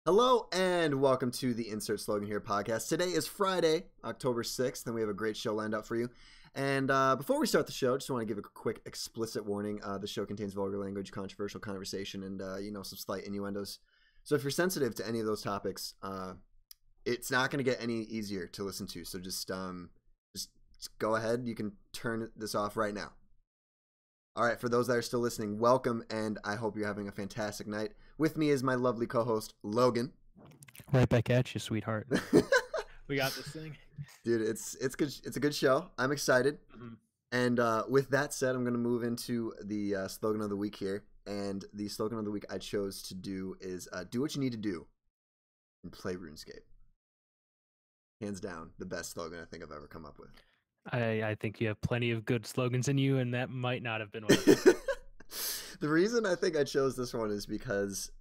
Hello and welcome to the Insert Slogan Here podcast. Today is Friday, October 6th, and we have a great show lined up for you. And before we start the show, just want to give a quick explicit warning. The show contains vulgar language, controversial conversation, and some slight innuendos. So if you're sensitive to any of those topics, it's not going to get any easier to listen to. So just go ahead. You can turn this off right now. All right, for those that are still listening, welcome, and I hope you're having a fantastic night. With me is my lovely co-host, Logan. Right back at you, sweetheart. We got this thing. Dude, it's good. It's a good show. I'm excited. Mm-hmm. And with that said, I'm going to move into the slogan of the week here. And the slogan of the week I chose to do is do what you need to do and play RuneScape. Hands down, the best slogan I think I've ever come up with. I think you have plenty of good slogans in you, and that might not have been one of them. The reason I think I chose this one is because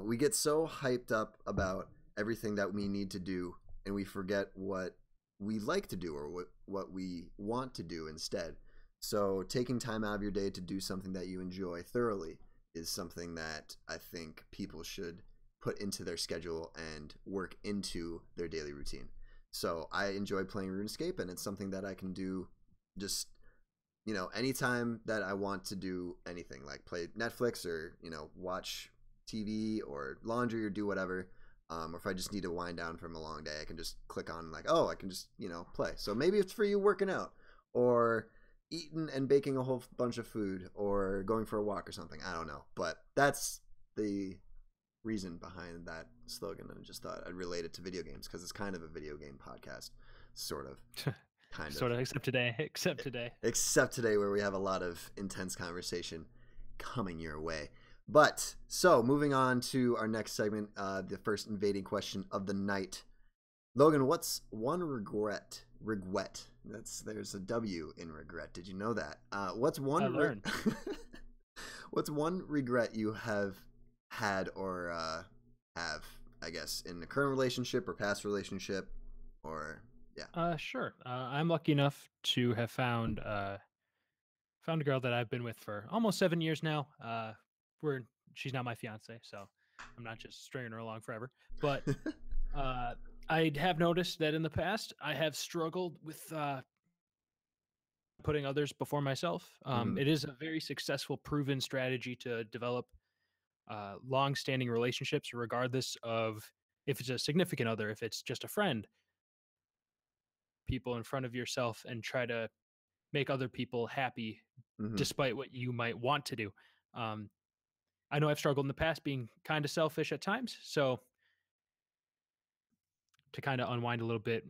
we get so hyped up about everything that we need to do, and we forget what we like to do or what we want to do instead. So taking time out of your day to do something that you enjoy thoroughly is something that I think people should put into their schedule and work into their daily routine. So I enjoy playing RuneScape, and it's something that I can do just, anytime that I want to do anything, like play Netflix or, watch TV or laundry or do whatever. Or if I just need to wind down from a long day, I can just click on I can just, play. So maybe it's for you working out or eating and baking a whole bunch of food or going for a walk or something. I don't know. But that's the reason behind that slogan, and I just thought I'd relate it to video games because it's kind of a video game podcast, sort of, except today where we have a lot of intense conversation coming your way. But so moving on to our next segment, the first invading question of the night. Logan, what's one regret? There's a W in regret. Did you know that? What's one regret you have had or have, I guess, in the current relationship or past relationship, or Sure. I'm lucky enough to have found a girl that I've been with for almost 7 years now. She's not my fiance, so I'm not just stringing her along forever. But I have noticed that in the past I have struggled with putting others before myself. It is a very successful, proven strategy to develop long-standing relationships, regardless of if it's a significant other, if it's just a friend. People in front of yourself and try to make other people happy, despite what you might want to do. I know I've struggled in the past being kind of selfish at times, so to kind of unwind a little bit,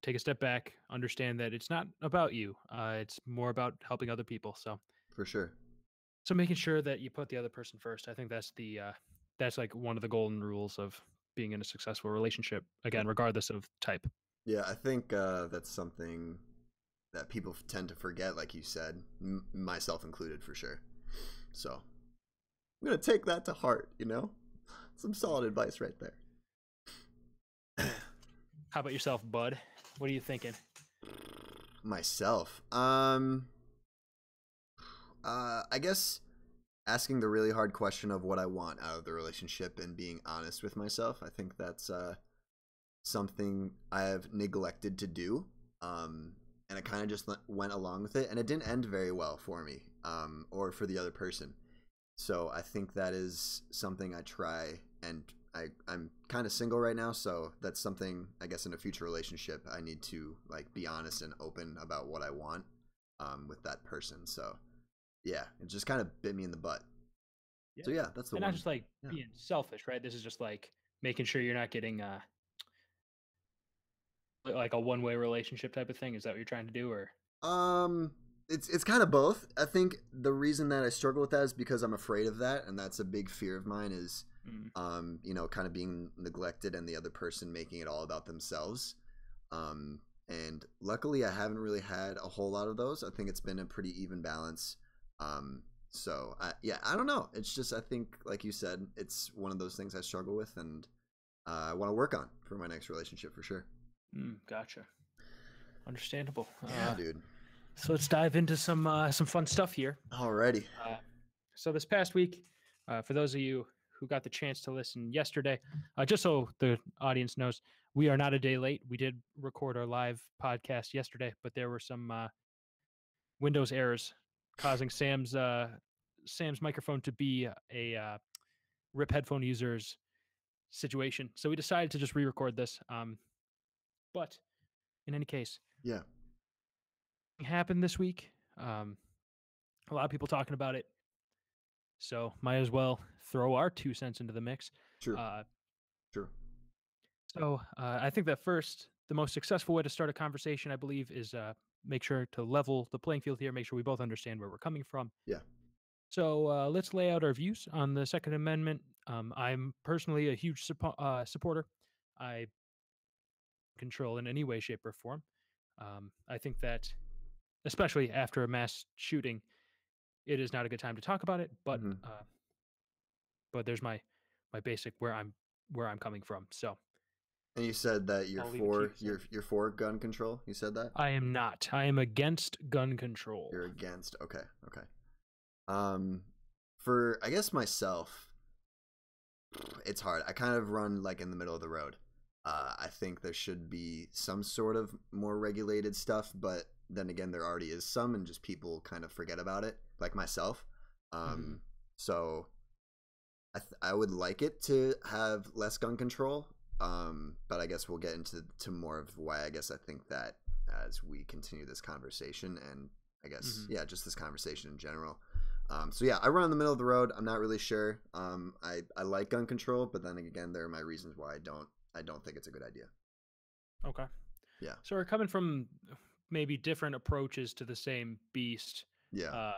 take a step back, understand that it's not about you. It's more about helping other people. So for sure. So making sure that you put the other person first. I think that's that's like one of the golden rules of being in a successful relationship, again, regardless of type. Yeah, I think that's something that people tend to forget, like you said, myself included, for sure. So I'm going to take that to heart, Some solid advice right there. How about yourself, bud? What are you thinking? Myself? I guess asking the really hard question of what I want out of the relationship and being honest with myself. I think that's something I have neglected to do. And I kind of just went along with it, and it didn't end very well for me, or for the other person. So I think that is something I try, and I'm kind of single right now, so that's something I guess in a future relationship I need to be honest and open about what I want with that person. So yeah, it just kind of bit me in the butt. Yeah. So yeah, that's the one. And not just being selfish, right? This is just making sure you're not getting like a one-way relationship type of thing. Is that what you're trying to do, or? It's kind of both. I think the reason that I struggle with that is because I'm afraid of that, and that's a big fear of mine is, kind of being neglected and the other person making it all about themselves. And luckily I haven't really had a whole lot of those. I think it's been a pretty even balance. So I don't know. It's just, I think, like you said, it's one of those things I struggle with, and I want to work on for my next relationship for sure. Gotcha. Understandable. Yeah, dude. So let's dive into some fun stuff here. Alrighty. So this past week, for those of you who got the chance to listen yesterday. Just so the audience knows, we are not a day late. We did record our live podcast yesterday, but there were some Windows errors causing Sam's microphone to be a RIP headphone user's situation. So we decided to just re-record this. But in any case, Yeah. it happened this week. A lot of people talking about it. So might as well throw our 2 cents into the mix. True. True. So I think that the most successful way to start a conversation, I believe, is make sure to level the playing field here, make sure we both understand where we're coming from. Yeah. So let's lay out our views on the Second Amendment. I'm personally a huge supporter. I control in any way, shape, or form. I think that, especially after a mass shooting, it is not a good time to talk about it. But but there's my basic where I'm coming from. So. And you said that you're for gun control. You said that? I am not. I am against gun control. You're against. Okay. For I guess myself, it's hard. I kind of run like in the middle of the road. I think there should be some sort of more regulated stuff, but then again, there already is some, and just people kind of forget about it, like myself. So I would like it to have less gun control. But I guess we'll get into more of why I think that as we continue this conversation, and I guess just this conversation in general. So yeah, I run in the middle of the road. I'm not really sure. I like gun control, but then again, there are my reasons why I don't think it's a good idea. Okay. Yeah. So we're coming from maybe different approaches to the same beast. Yeah.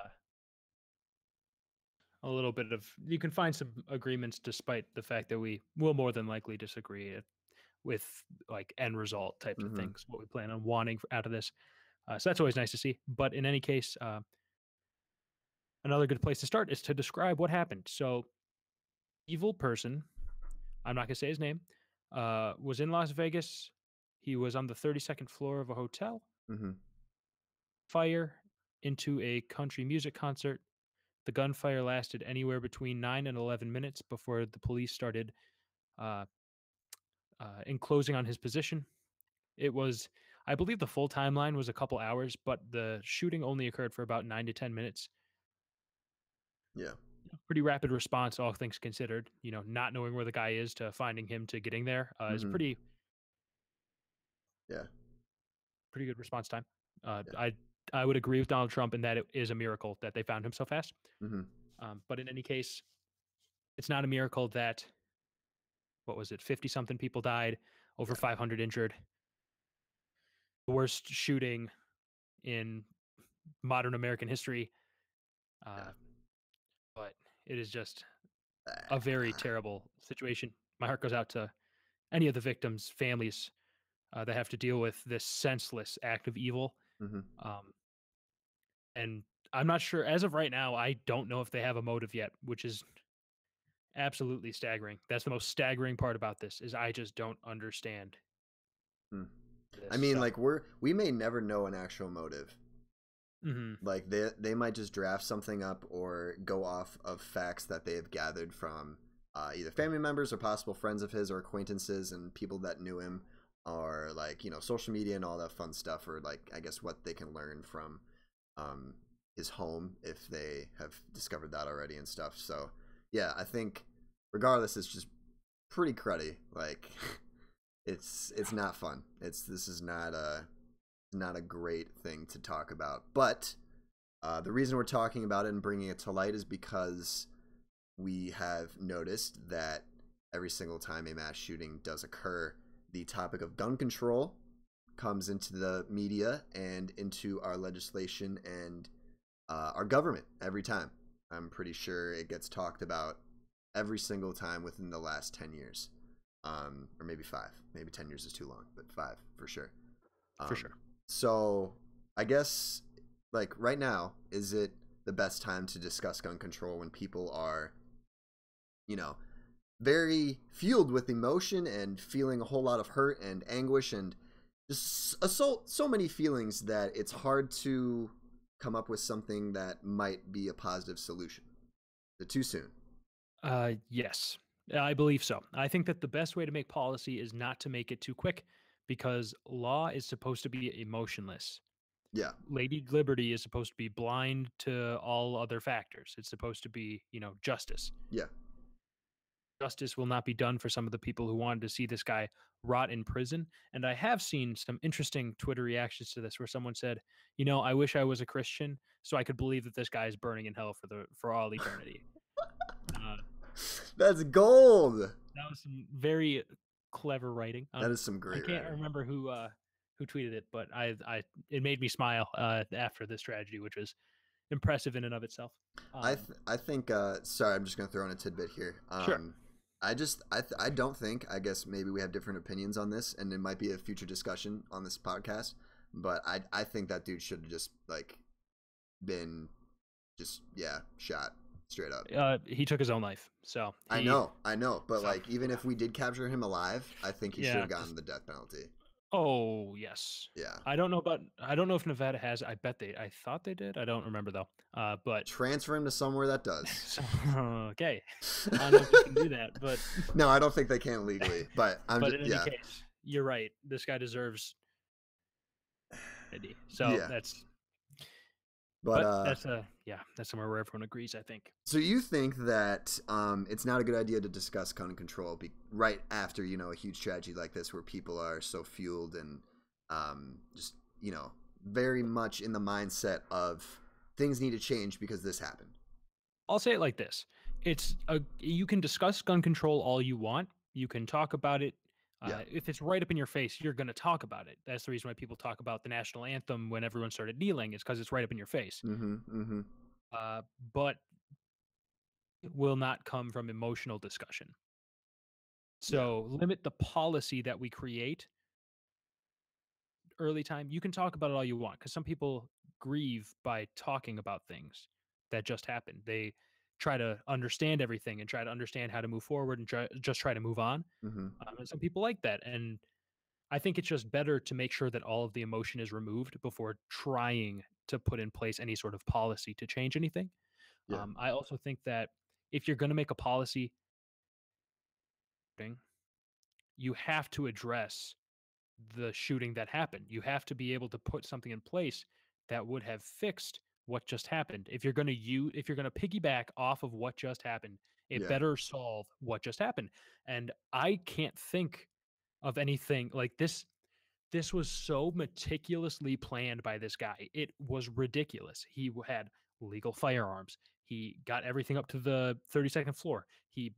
A little bit of, you can find some agreements despite the fact that we will more than likely disagree with like end result types of things, what we plan on wanting out of this. So that's always nice to see. But in any case, another good place to start is to describe what happened. So evil person, I'm not going to say his name, was in Las Vegas. He was on the 32nd floor of a hotel. Fire into a country music concert. The gunfire lasted anywhere between 9 and 11 minutes before the police started enclosing on his position. It was, I believe the full timeline was a couple hours, but the shooting only occurred for about 9 to 10 minutes. Yeah. Pretty rapid response, all things considered. Not knowing where the guy is to finding him to getting there is pretty good response time. I would agree with Donald Trump in that it is a miracle that they found him so fast. But in any case, it's not a miracle that, 50-something people died, over 500 injured. The worst shooting in modern American history. But it is just a very terrible situation. My heart goes out to any of the victims' families that have to deal with this senseless act of evil. And I'm not sure, as of right now, I don't know if they have a motive yet, which is absolutely staggering. That's the most staggering part about this, is I just don't understand. I mean, like we may never know an actual motive. Like they might just draft something up or go off of facts that they have gathered from either family members or possible friends of his or acquaintances and people that knew him, or like social media and all that fun stuff, or like I guess what they can learn from his home if they have discovered that already and stuff. So yeah, I think regardless, it's just pretty cruddy. Like it's not fun. This is not a great thing to talk about. But the reason we're talking about it and bringing it to light is because we have noticed that every single time a mass shooting does occur, the topic of gun control comes into the media and into our legislation and our government every time. I'm pretty sure it gets talked about every single time within the last 10 years. Or maybe 5. Maybe 10 years is too long, but 5 for sure. For sure. So I guess, like, right now, is it the best time to discuss gun control when people are, very fueled with emotion and feeling a whole lot of hurt and anguish and just so many feelings that it's hard to come up with something that might be a positive solution? Is it too soon? Yes, I believe so. I think that the best way to make policy is not to make it too quick because law is supposed to be emotionless. Yeah, Lady Liberty is supposed to be blind to all other factors. It's supposed to be, justice. yeah. Justice will not be done for some of the people who wanted to see this guy rot in prison. And I have seen some interesting Twitter reactions to this where someone said, I wish I was a Christian so I could believe that this guy is burning in hell for all eternity. Uh, That's gold. that was some very clever writing. That is some I great can't writing. remember who tweeted it, but it made me smile after this tragedy, which was impressive in and of itself. I think sorry, I'm just gonna throw in a tidbit here. Sure. I don't think, I guess maybe we have different opinions on this and it might be a future discussion on this podcast, but I think that dude should have just like been just shot straight up. He took his own life, so I know, but like even yeah. if we did capture him alive, I think he should Yeah. have gotten the death penalty. Oh yes. Yeah. I don't know if Nevada has. I thought they did. I don't remember though. But Transfer him to somewhere that does. so, okay. I don't know if you can do that, but No, I don't think they can legally, but I'm but just in any case, you're right. This guy deserves it. So yeah. that's But but that's somewhere where everyone agrees, I think. so you think that it's not a good idea to discuss gun control right after a huge tragedy like this, where people are so fueled and just very much in the mindset of things need to change because this happened. I'll say it like this. You can discuss gun control all you want. You can talk about it. Yeah. If it's right up in your face, you're going to talk about it. That's the reason why people talk about the national anthem when everyone started kneeling, is because it's right up in your face. Mm-hmm. Mm-hmm. Uh, but it will not come from emotional discussion. Yeah. So limit the policy that we create early time. You can talk about it all you want because some people grieve by talking about things that just happened. They try to understand everything and try to understand how to move forward and just try to move on. Mm-hmm. And some people like that. And I think it's just better to make sure that all of the emotion is removed before trying to put in place any sort of policy to change anything. Yeah. I also think that if you're going to make a policy, you have to address the shooting that happened. You have to be able to put something in place that would have fixed what just happened. If you're going to piggyback off of what just happened, it Yeah. better solve what just happened. And I can't think of anything like this. This was so meticulously planned by this guy. It was ridiculous. He had legal firearms. He got everything up to the 32nd floor. He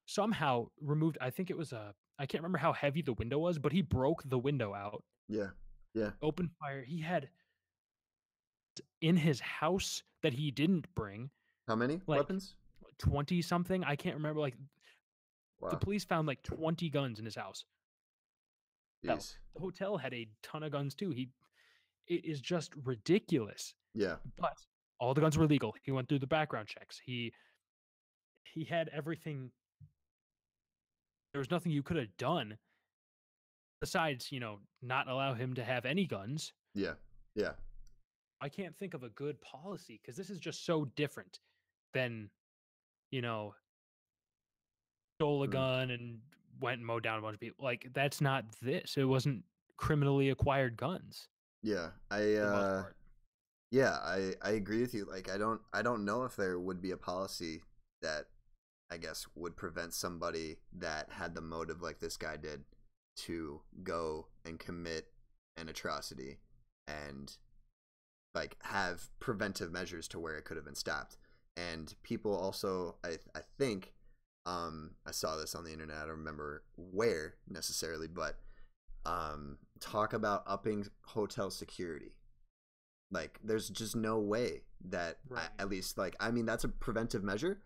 somehow removed, I think it was I can't remember how heavy the window was, but he broke the window out, Yeah. Yeah. opened fire. He had in his house that he didn't bring How many like weapons? 20 something. I can't remember. Like the Wow. police found like 20 guns in his house. Hell, Jeez. the hotel had a ton of guns too. It is just ridiculous. Yeah. But all the guns were legal. He went through the background checks. He had everything. There was nothing you could have done besides, not allow him to have any guns. Yeah. Yeah. I can't think of a good policy because this is just so different than, you know, stole a Mm. gun and went and mowed down a bunch of people. Like that's not this. It wasn't criminally acquired guns Yeah. for the most part. Yeah, I agree with you. Like I don't know if there would be a policy that I guess would prevent somebody that had the motive like this guy did to go and commit an atrocity and like have preventive measures to where it could have been stopped. And people also I think I saw this on the internet. I don't remember where necessarily, but talk about upping hotel security. Like there's just no way that Right. at least like I mean that's a preventive measure,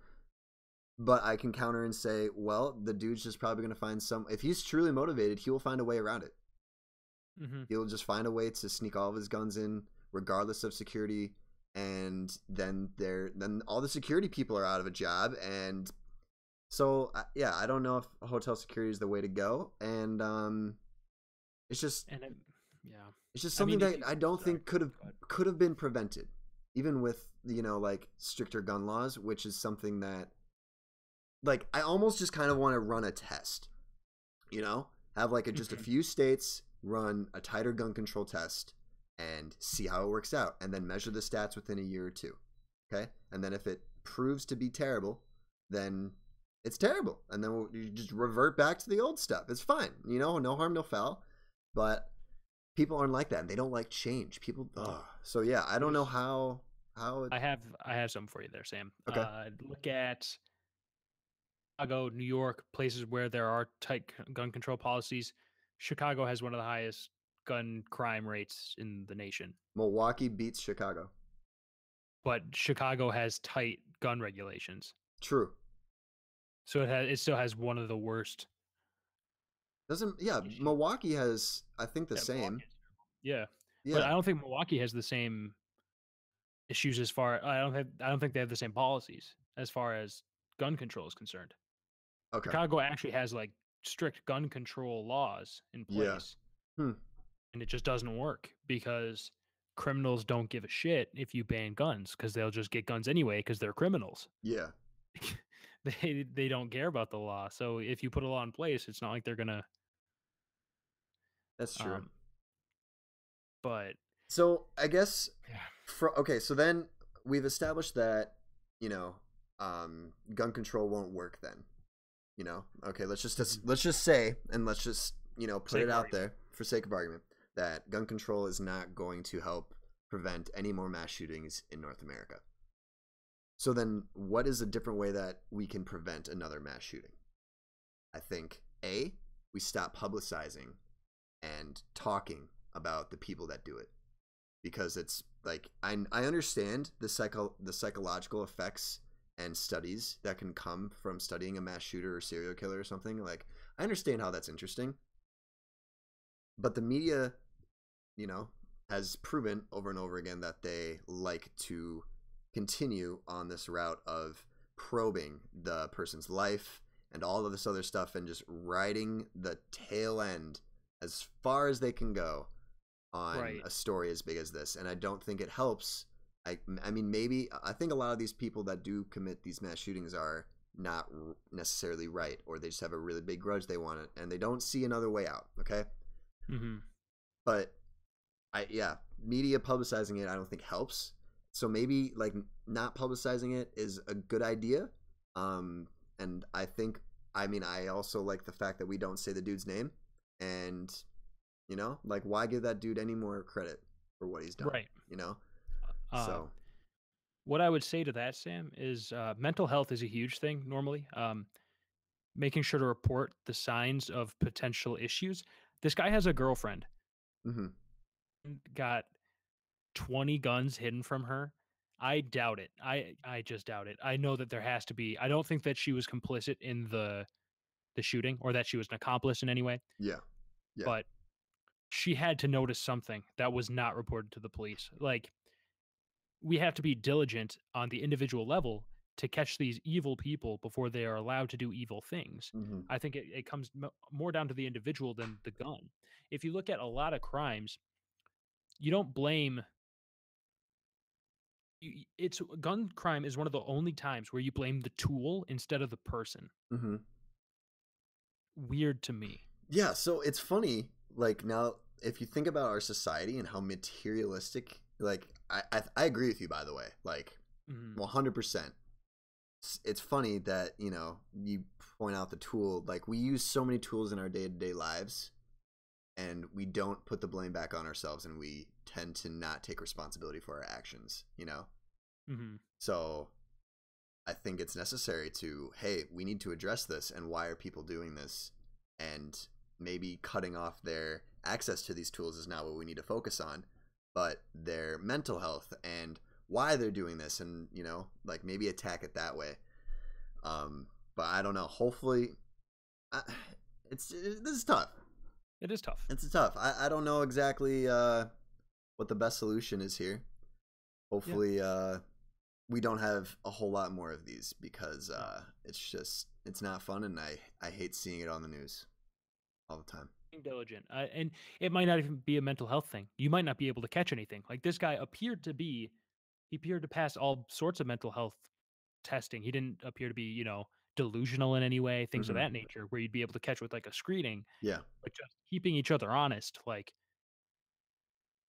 but I can counter and say, well, the dude's just probably going to find some, if he's truly motivated, he will find a way around it. Mm-hmm. He'll just find a way to sneak all of his guns in regardless of security, and then all the security people are out of a job. And so yeah, I don't know if hotel security is the way to go. And it's just And yeah, it's just I mean, something that I don't sorry, think go ahead. could have been prevented, even with like stricter gun laws, which is something that like I almost just kind of want to run a test, you know, have like just a Mhm. few states run a tighter gun control test and see how it works out, and then measure the stats within a year or two. Okay, and then if it proves to be terrible, then it's terrible, and then you just revert back to the old stuff. It's fine, you know, no harm, no foul. But people aren't like that, and they don't like change. People, ugh. So yeah, I don't know There's how it. I have some for you there, Sam. Okay, Look at Chicago, New York, places where there are tight gun control policies. Chicago has one of the highest gun crime rates in the nation, Milwaukee beats Chicago. but Chicago has tight gun regulations, True. so it still has one of the worst Doesn't yeah, issues. Milwaukee has I think the Yeah, same. Milwaukee is terrible. Yeah, but Yeah. I don't think Milwaukee has the same issues as far. I don't think they have the same policies as far as gun control is concerned. Okay. Chicago actually has like strict gun control laws in Yeah. place, Hmm. and it just doesn't work because criminals don't give a shit if you ban guns because they'll just get guns anyway because they're criminals. Yeah. They don't care about the law. So if you put a law in place, it's not like they're gonna. That's true. Um, but So I guess yeah. okay, so then we've established that, you know, gun control won't work then. You know? Okay, Mhm. let's just say, and let's just, you know, put Sake it of out argument. there for sake of argument, that gun control is not going to help prevent any more mass shootings in North America. So then what is a different way that we can prevent another mass shooting? I think A, we stop publicizing and talking about the people that do it, because it's like I understand the psychological effects and studies that can come from studying a mass shooter or serial killer or something. Like I understand how that's interesting, but the media, you know, has proven over and over again that they like to continue on this route of probing the person's life and all of this other stuff and just riding the tail end as far as they can go on Right. a story as big as this. And I don't think it helps. I mean, maybe I think a lot of these people that do commit these mass shootings are not necessarily right, or they just have a really big grudge they want it and they don't see another way out. Okay, Hmm. but yeah, media publicizing it I don't think helps. So maybe like not publicizing it is a good idea. Um, and I think I mean I also like the fact that we don't say the dude's name, and you know, like why give that dude any more credit for what he's done? Right. You know, Uh, so what I would say to that, Sam, is mental health is a huge thing normally. Making sure to report the signs of potential issues. This guy has a girlfriend, mm-hmm. got 20 guns hidden from her. I doubt it. I just doubt it. I know that there has to be. I don't think that she was complicit in the shooting or that she was an accomplice in any way, Yeah, yeah, but she had to notice something that was not reported to the police. Like we have to be diligent on the individual level to catch these evil people before they are allowed to do evil things. mm-hmm. I think it comes more down to the individual than the gun. If you look at a lot of crimes, you don't blame. It's gun crime is one of the only times where you blame the tool instead of the person. Mm-hmm. Weird to me. Yeah. So it's funny, like now if you think about our society and how materialistic, like I agree with you by the way, like Mhm. 100%. It's funny that you know you point out the tool. Like we use so many tools in our day to day lives, and we don't put the blame back on ourselves, and we tend to not take responsibility for our actions. You know, Mhm. so I think it's necessary to hey, we need to address this, and why are people doing this, and maybe cutting off their access to these tools is not what we need to focus on, but their mental health and why they're doing this, and you know, like maybe attack it that way. But I don't know. Hopefully, I, this is tough. It is tough. It's tough. I don't know exactly what the best solution is here. Yeah. Hopefully, we don't have a whole lot more of these because No. it's just it's not fun, and I hate seeing it on the news all the time. Being diligent, and it might not even be a mental health thing. You might not be able to catch anything. Like this guy appeared to be, he appeared to pass all sorts of mental health testing. He didn't appear to be, delusional in any way, things of Mm-hmm. that nature, where you'd be able to catch with like a screening, Yeah. but just keeping each other honest. Like,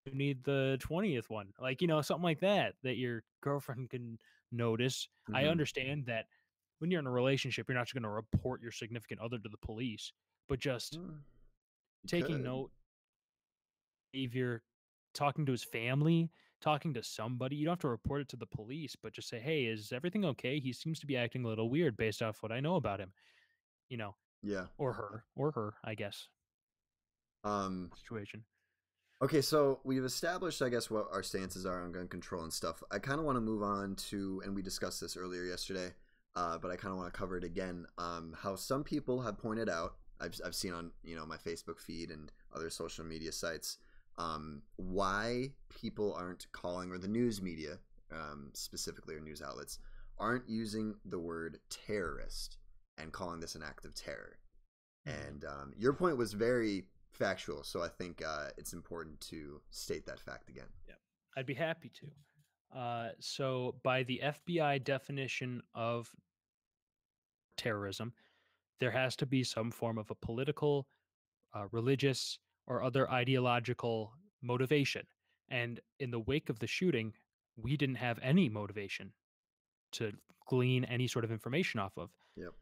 you need the 20th one, like, something like that, that your girlfriend can notice. I Mm-hmm. understand that when you're in a relationship, you're not just going to report your significant other to the police, but just You taking could. note, behavior, talking to his family, talking to somebody. You don't have to report it to the police, but just say, hey, is everything okay? He seems to be acting a little weird based off what I know about him, you know, Yeah. or her, I guess, Um, situation. Okay, so we've established, I guess, what our stances are on gun control and stuff. I kind of want to move on to, and we discussed this earlier yesterday, but I kind of want to cover it again. How some people have pointed out, I've seen on my Facebook feed and other social media sites, why people aren't calling, or the news media, specifically, or news outlets, aren't using the word terrorist and calling this an act of terror. And your point was very factual, so I think it's important to state that fact again. Yeah, I'd be happy to. So, by the FBI definition of terrorism, there has to be some form of a political, religious, or other ideological motivation. And in the wake of the shooting, we didn't have any motivation to glean any sort of information off of. Yep.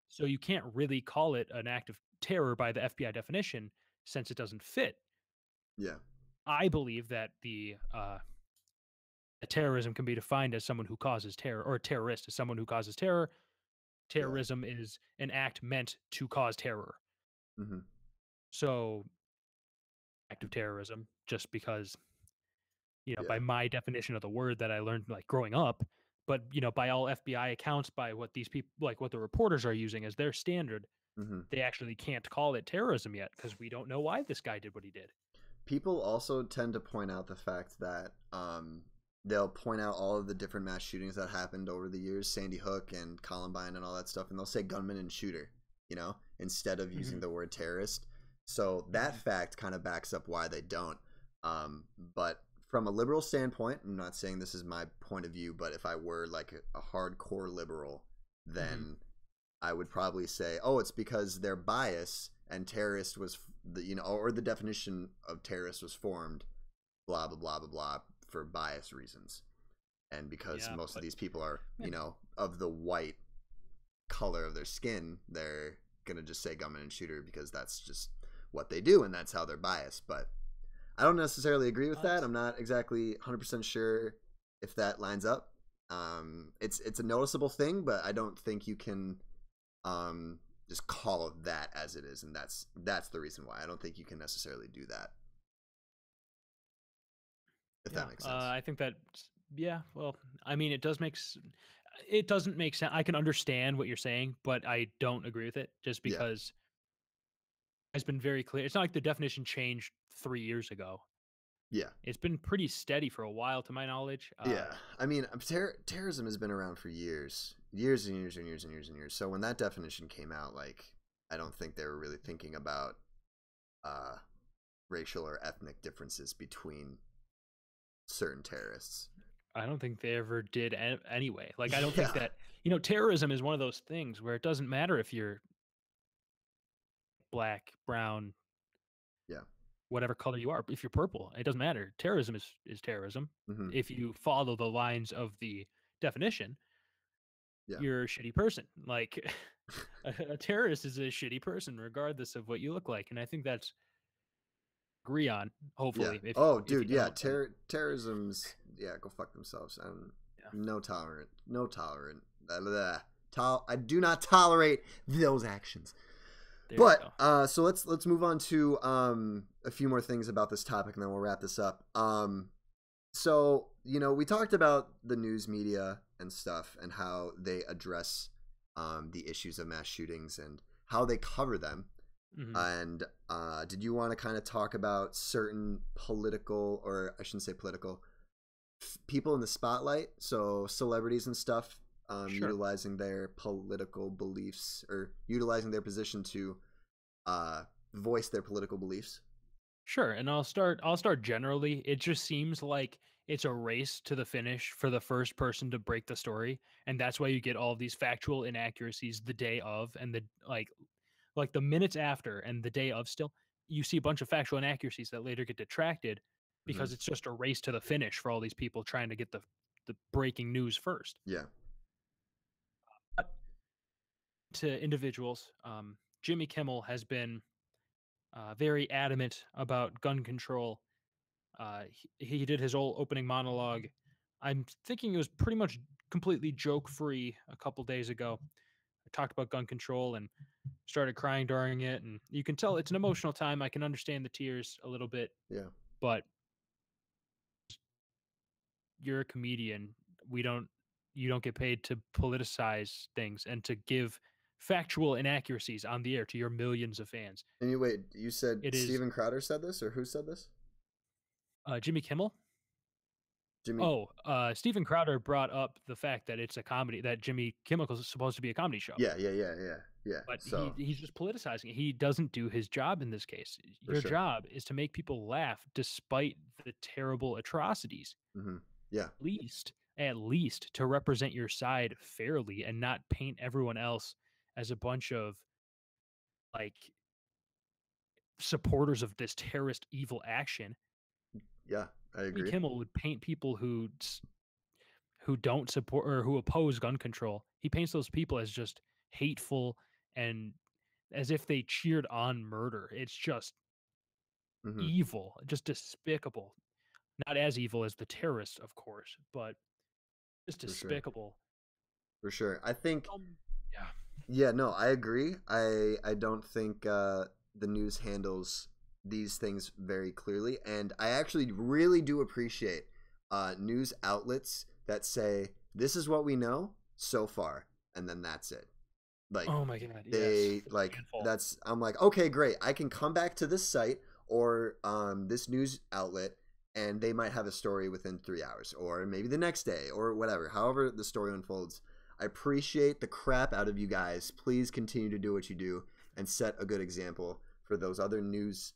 So you can't really call it an act of terror by the FBI definition since it doesn't fit. Yeah. I believe that terrorism can be defined as someone who causes terror, or a terrorist is someone who causes terror. Yeah. Terrorism is an act meant to cause terror. Mm-hmm. So, act of terrorism, just because, Yeah. by my definition of the word that I learned like growing up, but by all FBI accounts, by what these people, like what the reporters are using as their standard, Mm-hmm. they actually can't call it terrorism yet because we don't know why this guy did what he did. People also tend to point out the fact that they'll point out all of the different mass shootings that happened over the years, Sandy Hook and Columbine and all that stuff, and they'll say gunman and shooter, instead of using Mhm. the word terrorist. So that fact kind of backs up why they don't. But from a liberal standpoint, I'm not saying this is my point of view, but if I were like a hardcore liberal, Mhm. then I would probably say, oh, it's because their bias and terrorist was or the definition of terrorist was formed, blah blah blah blah blah, for bias reasons, and because Yeah, most of but these people are yeah, of the white color of their skin, they're gonna just say gunman and shooter because that's just what they do and that's how they're biased. But I don't necessarily agree with that. it's I'm not exactly 100% sure if that lines up. It's a noticeable thing, but I don't think you can just call it that as it is, and that's the reason why I don't think you can necessarily do that. If that yeah. makes sense. I think that yeah. Well, I mean, it doesn't make sense. I can understand what you're saying, but I don't agree with it just Yeah, because it's been very clear. It's not like the definition changed 3 years ago. yeah, It's been pretty steady for a while, to my knowledge. yeah. I mean, terrorism has been around for years, years and years and years and years and years. So when that definition came out, like, I don't think they were really thinking about uh, racial or ethnic differences between certain terrorists. I don't think they ever did anyway. Like, I don't think Yeah, that terrorism is one of those things where it doesn't matter if you're black, brown, yeah, whatever color you are. If you're purple, it doesn't matter. Terrorism is terrorism. hmm, If you follow the lines of the definition, yeah, you're a shitty person. Like a terrorist is a shitty person, regardless of what you look like. And I think that's agree on. yeah. Hopefully, Oh, if you dude, yeah. don't, then Terrorism's go fuck themselves. I'm yeah, no tolerant, no tolerant. Blah, blah, blah. I do not tolerate those actions. there you But go. so let's move on to a few more things about this topic, and then we'll wrap this up. So we talked about the news media and stuff, and how they address the issues of mass shootings and how they cover them. Hmm. And did you want to kind of talk about certain political, or I shouldn't say political, people in the spotlight, so celebrities and stuff, Sure. utilizing their political beliefs or utilizing their position to uh, voice their political beliefs? Sure, and I'll start generally. It just seems like it's a race to the finish for the first person to break the story, and that's why you get all of these factual inaccuracies the day of, and the like the minutes after and the day of. Still, you see a bunch of factual inaccuracies that later get detracted Hmm. because it's just a race to the finish for all these people trying to get the breaking news first. Yeah. But to individuals, Jimmy Kimmel has been very adamant about gun control. He did his whole opening monologue. I'm thinking it was pretty much completely joke free a couple days ago. I talked about gun control and started crying during it, and you can tell it's an emotional time. I can understand the tears a little bit, Yeah. but you're a comedian. We don't You don't get paid to politicize things and to give factual inaccuracies on the air to your millions of fans. Anyway, you said It is Steven Crowder said this, or who said this? Jimmy Kimmel. Jimmy. Oh, Steven Crowder brought up the fact that it's a comedy, that Jimmy Kimmel is supposed to be a comedy show, Yeah, yeah, yeah, yeah, yeah. but So he's just politicizing it. He doesn't do his job in this case. for Your sure. job is to make people laugh despite the terrible atrocities. Hmm. Yeah. At least to represent your side fairly and not paint everyone else as a bunch of like supporters of this terrorist evil action. Yeah, I Jimmy agree. Kimmel would paint people who don't support or who oppose gun control. He paints those people as just hateful and as if they cheered on murder. It's just Hmm. evil, just despicable. Not as evil as the terrorists, of course, but just For sure. despicable. For sure. I think. Um, yeah. Yeah. No, I agree. I don't think the news handles these things very clearly, and I actually really do appreciate news outlets that say this is what we know so far, and then that's it. Like Oh my god, yes. they There's a like handful. that's I'm like, okay, great, I can come back to this site or this news outlet, and they might have a story within 3 hours or maybe the next day or whatever, however the story unfolds. I appreciate the crap out of you guys. Please continue to do what you do and set a good example for those other news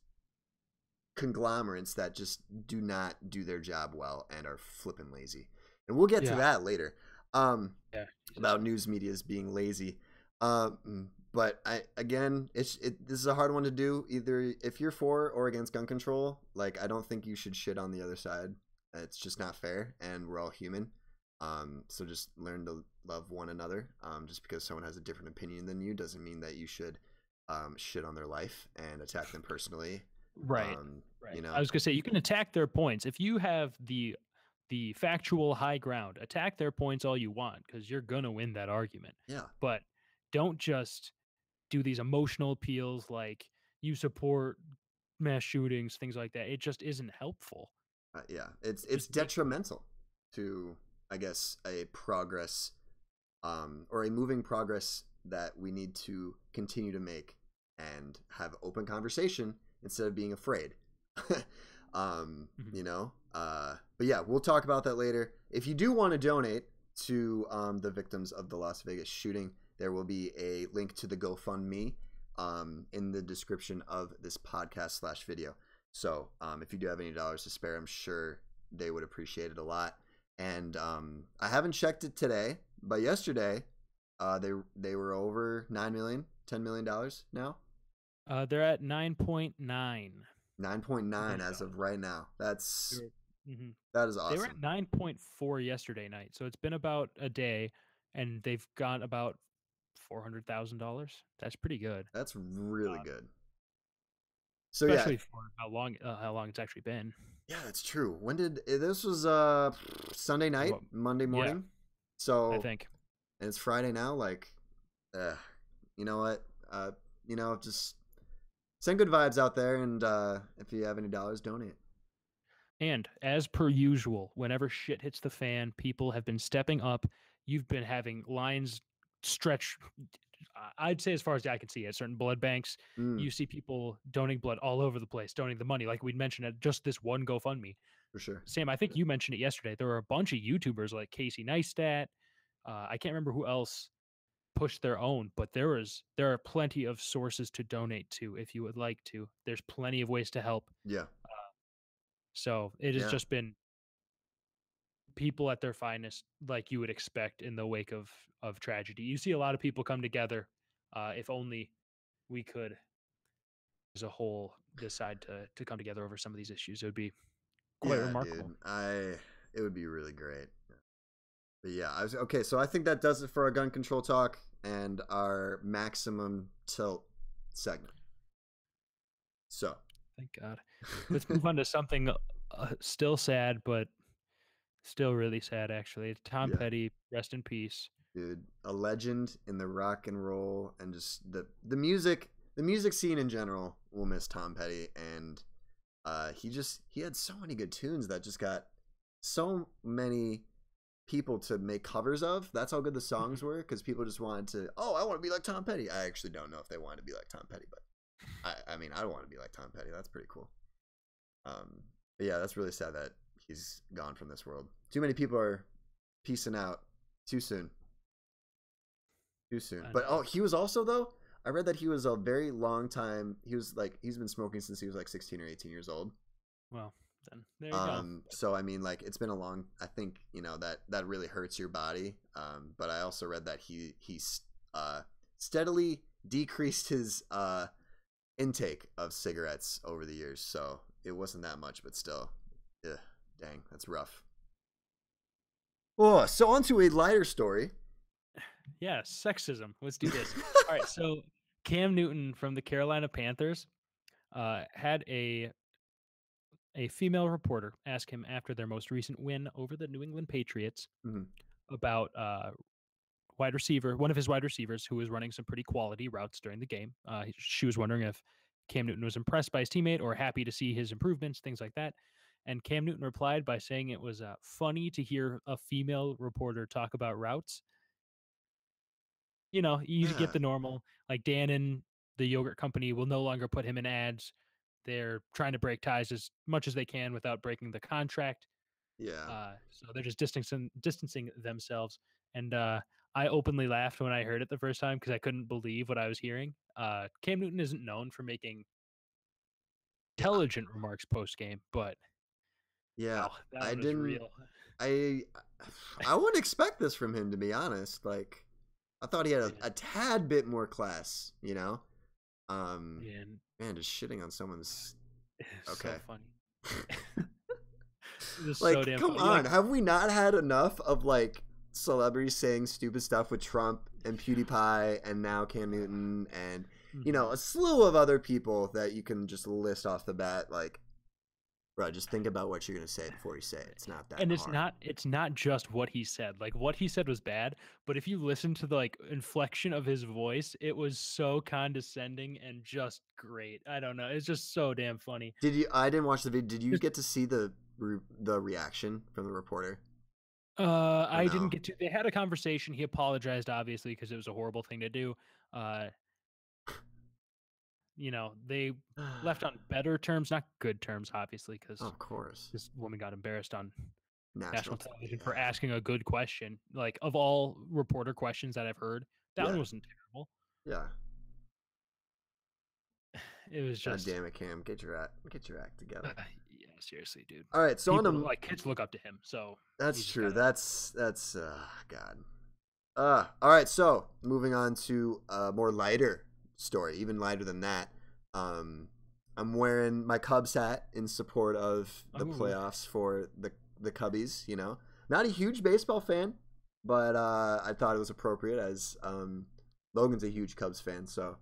conglomerates that just do not do their job well and are flipping lazy. And we'll get to Yeah. that later. Um, Yeah. Jesus. about news media's being lazy. But I again, this is a hard one to do. Either if you're for or against gun control, like I don't think you should shit on the other side. It's just not fair, and we're all human. So just learn to love one another. Just because someone has a different opinion than you doesn't mean that you should shit on their life and attack them personally. Right. You Right. I know, was gonna say you can attack their points if you have the factual high ground. Attack their points all you want because you're gonna win that argument. yeah, But don't just do these emotional appeals like you support mass shootings, things like that. It just isn't helpful. yeah. It It's just makes you detrimental to, I guess, a progress or a moving progress that we need to continue to make and have open conversation instead of being afraid. Mhm. But yeah, we'll talk about that later. If you do want to donate to the victims of the Las Vegas shooting, there will be a link to the GoFundMe in the description of this podcast/video. So if you do have any dollars to spare, I'm sure they would appreciate it a lot. And I haven't checked it today, but yesterday they were over 9 million, $10 million now. They're at 9.9 9.9 million as of dollars. right now. That's Mhm. that is They were at awesome. 9.4 yesterday night, so it's been about a day, and they've got about $400,000. That's pretty good, That's really uh, good. So yeah, especially for how long it's actually been. yeah, that's true. When did this was Sunday night, Well, Monday yeah, morning. I So think. and it's Friday now. Like, uh, you know what? Just send good vibes out there, and if you have any dollars, donate. And as per usual, whenever shit hits the fan, people have been stepping up. You've been having lines stretch. I'd say as far as I can see at certain blood banks, Mm, you see people donating blood all over the place, donating the money, like we'd mentioned at just this one GoFundMe. for sure. Sam, I think you mentioned it yesterday. There were a bunch of YouTubers like Casey Neistat. I can't remember who else pushed their own, but there are plenty of sources to donate to if you would like to. There's plenty of ways to help. Yeah, So it has yeah. just been people at their finest, like you would expect in the wake of tragedy. You see a lot of people come together. If only we could, as a whole, decide to come together over some of these issues, it would be quite Yeah, remarkable. dude. It would be really great. But yeah, I was okay. So I think that does it for our gun control talk and our maximum tilt segment. So, Thank God. Let's move on to something still sad, but still really sad. Actually, Tom yeah, Petty, rest in peace. dude, a legend in the rock and roll and just the music scene in general. Will miss Tom Petty, and he had so many good tunes that just got so many people to make covers of. That's how good the songs Mhm. were, because people just wanted to. Oh, I want to be like Tom Petty. I actually don't know if they wanted to be like Tom Petty, but I mean, I want to be like Tom Petty. That's pretty cool. Um, but yeah, that's really sad that he's gone from this world. Too many people are peacing out too soon. Too soon. I But know. oh, he was also though. I read that he was a very long time. He was like he's been smoking since he was like 16 or 18 years old. Well, then there you go. So I mean, like it's been a long. I think that really hurts your body. But I also read that he's steadily decreased his intake of cigarettes over the years. So it wasn't that much, but still, yeah, dang, that's rough. Oh, so on to a lighter story. Yeah, sexism. Let's do this. All right, so Cam Newton from the Carolina Panthers had a female reporter ask him after their most recent win over the New England Patriots Mhm. about wide receiver, one of his wide receivers who was running some pretty quality routes during the game. She was wondering if Cam Newton was impressed by his teammate or happy to see his improvements, things like that. And Cam Newton replied by saying it was funny to hear a female reporter talk about routes. You know, you get Yeah, the normal, like Dan and the yogurt company will no longer put him in ads. They're trying to break ties as much as they can without breaking the contract. yeah, So they're just distancing themselves. And I openly laughed when I heard it the first time because I couldn't believe what I was hearing. Cam Newton isn't known for making yeah, intelligent remarks post game, but yeah. wow, that I one was didn't. real. I I wouldn't expect this from him, to be honest. Like I thought he had Man, a tad bit more class. You know. Um, man, man, just shitting on someone's it's so okay. funny. It was so Like, damn come funny. on, Like, have we not had enough of like celebrities saying stupid stuff with Trump and PewDiePie and now Cam Newton and mhm. a slew of other people that you can just list off the bat? Like, bro, just think about what you're gonna say before you say it. It's not that And hard. it's not just what he said. Like what he said was bad, but if you listen to the like inflection of his voice, it was so condescending and just great. I don't know. It's just so damn funny. Did you? I didn't watch the video. Did you Just get to see the reaction from the reporter or I didn't no? get to they had a conversation. He apologized obviously because it was a horrible thing to do. Uh, you know, they left on better terms, not good terms obviously because Of course, this woman got embarrassed on national. national television for Yeah, asking a good question. Like of all reporter questions that I've heard, that one yeah, wasn't terrible. yeah. It was God just damn it, Cam, get your act together. yeah, seriously, dude. All right, so on People to like kids look up to him, so that's you just true. gotta. That's God. All right, so moving on to a more lighter story, even lighter than that. Um, I'm wearing my Cubs hat in support of the Oh, playoffs for the Cubbies. Not a huge baseball fan, but I thought it was appropriate as Logan's a huge Cubs fan. So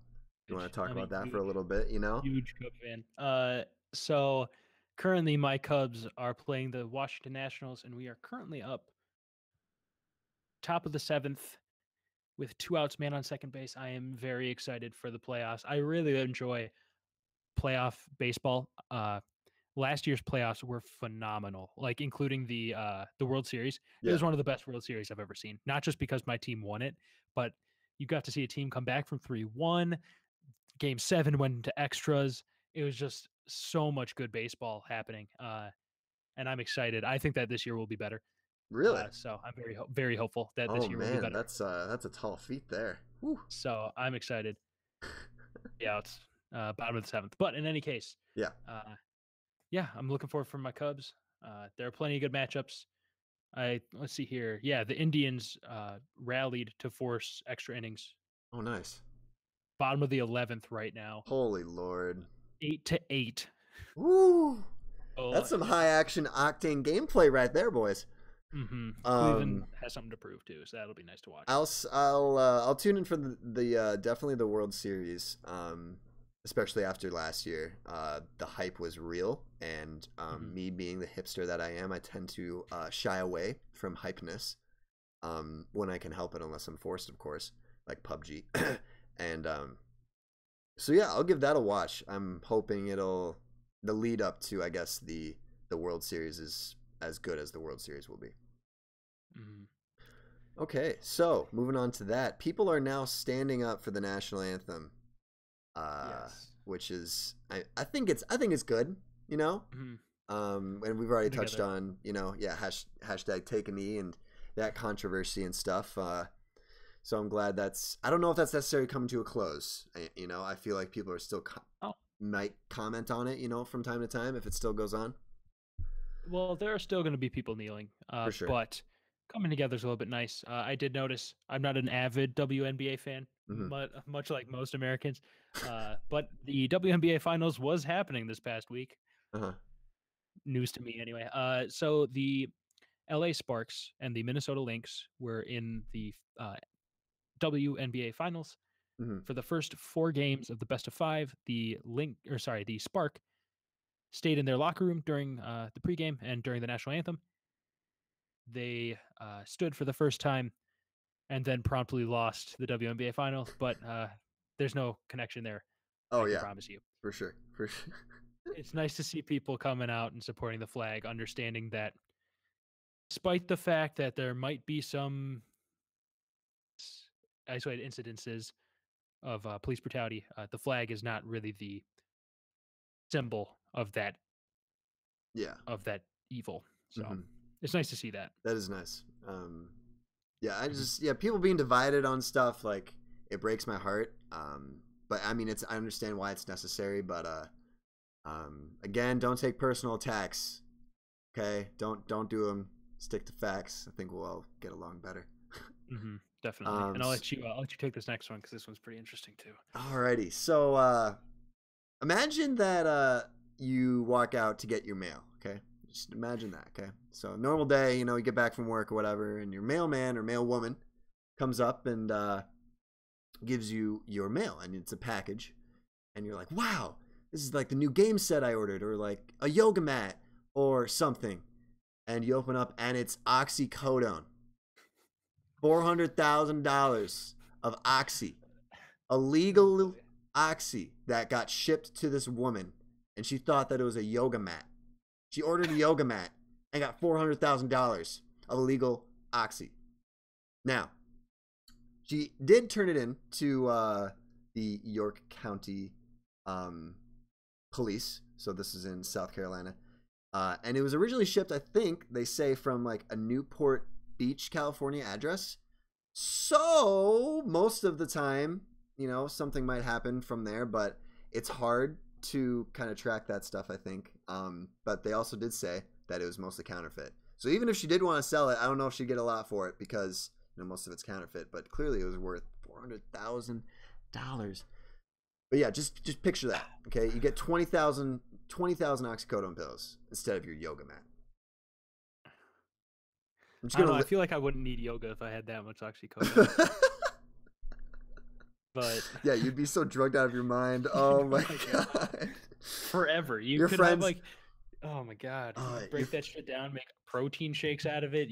you want to talk I'm a about that for a huge, little bit? huge Cub fan. So currently my Cubs are playing the Washington Nationals, and we are currently up top of the seventh with 2 outs, man on second base. I am very excited for the playoffs. I really enjoy playoff baseball. Last year's playoffs were phenomenal, like including the World Series. It Yeah, was one of the best World Series I've ever seen. Not just because my team won it, but you got to see a team come back from 3-1. Game 7 went into extras. It was just so much good baseball happening, and I'm excited. I think that this year will be better. really. So I'm very hopeful that Oh this year will be man, better. that's a tall feat there. Whew. So I'm excited. Yeah, it's bottom of the seventh. But in any case, Yeah. uh, yeah, I'm looking forward for my Cubs. There are plenty of good matchups. Let's see here. Yeah, the Indians rallied to force extra innings. Oh, nice. Bottom of the 11th right now, Holy Lord. 8-8. Woo! Oh, That's some high action octane gameplay right there, boys. Cleveland has something to prove too, so that'll be nice to watch. I'll tune in for the definitely the World Series. Especially after last year, the hype was real, and me being the hipster that I am, I tend to shy away from hypeness when I can help it, unless I'm forced, of course, like PUBG. And so yeah, I'll give that a watch. I'm hoping the lead up to, I guess, the World Series is as good as the World Series will be. Okay, so moving on to that, people are now standing up for the national anthem. Yes. Which is I think it's good, you know. And we've already touched on, you know, yeah, hashtag take a knee and that controversy and stuff. So I'm glad I don't know if that's necessarily coming to a close. You know, I feel like people are still might comment on it, you know, from time to time if it still goes on. Well, there are still going to be people kneeling, For sure. but coming together is a little bit nice. I did notice I'm not an avid WNBA fan, much like most Americans, but the WNBA Finals was happening this past week. News to me, anyway. So the LA Sparks and the Minnesota Lynx were in the WNBA Finals. For the first 4 games of the best of 5. The Spark stayed in their locker room during the pregame and during the national anthem. They stood for the first time and then promptly lost the WNBA final, but there's no connection there. Oh, I yeah, promise you. For sure. It's nice to see people coming out and supporting the flag, understanding that despite the fact that there might be some isolated incidences of police brutality, the flag is not really the symbol of that evil. So it's nice to see that. That is nice. Yeah, people being divided on stuff, like, it breaks my heart. But I mean, I understand why it's necessary, but again, don't take personal attacks. Okay, don't do them. Stick to facts. I think we'll all get along better. Definitely. And I'll let you take this next one because this one's pretty interesting too. Alrighty. So imagine that you walk out to get your mail. Okay, just imagine that. Okay, so normal day, you know, you get back from work or whatever, and your mailman or mailwoman comes up and gives you your mail, and it's a package, and you're like, wow, this is like the new game set I ordered, or like a yoga mat or something. And you open up and it's oxycodone. $400,000 of oxy. Illegal oxy that got shipped to this woman, and she thought that it was a yoga mat. She ordered a yoga mat and got $400,000 of illegal oxy. Now, she did turn it in to the York County police. So this is in South Carolina. And it was originally shipped, I think, they say, from like a Newport Beach, California address. So most of the time, you know, something might happen from there, but it's hard to kind of track that stuff, I think. But they also did say that it was mostly counterfeit. So even if she did want to sell it, I don't know if she'd get a lot for it because, you know, most of it's counterfeit, but clearly it was worth $400,000. But yeah, just picture that. Okay, you get 20,000 oxycodone pills instead of your yoga mat. I feel like I wouldn't need yoga if I had that much oxycodone. But yeah, you'd be so drugged out of your mind. Oh my god. Forever. Your friends have like, oh my god. Break that shit down, make protein shakes out of it.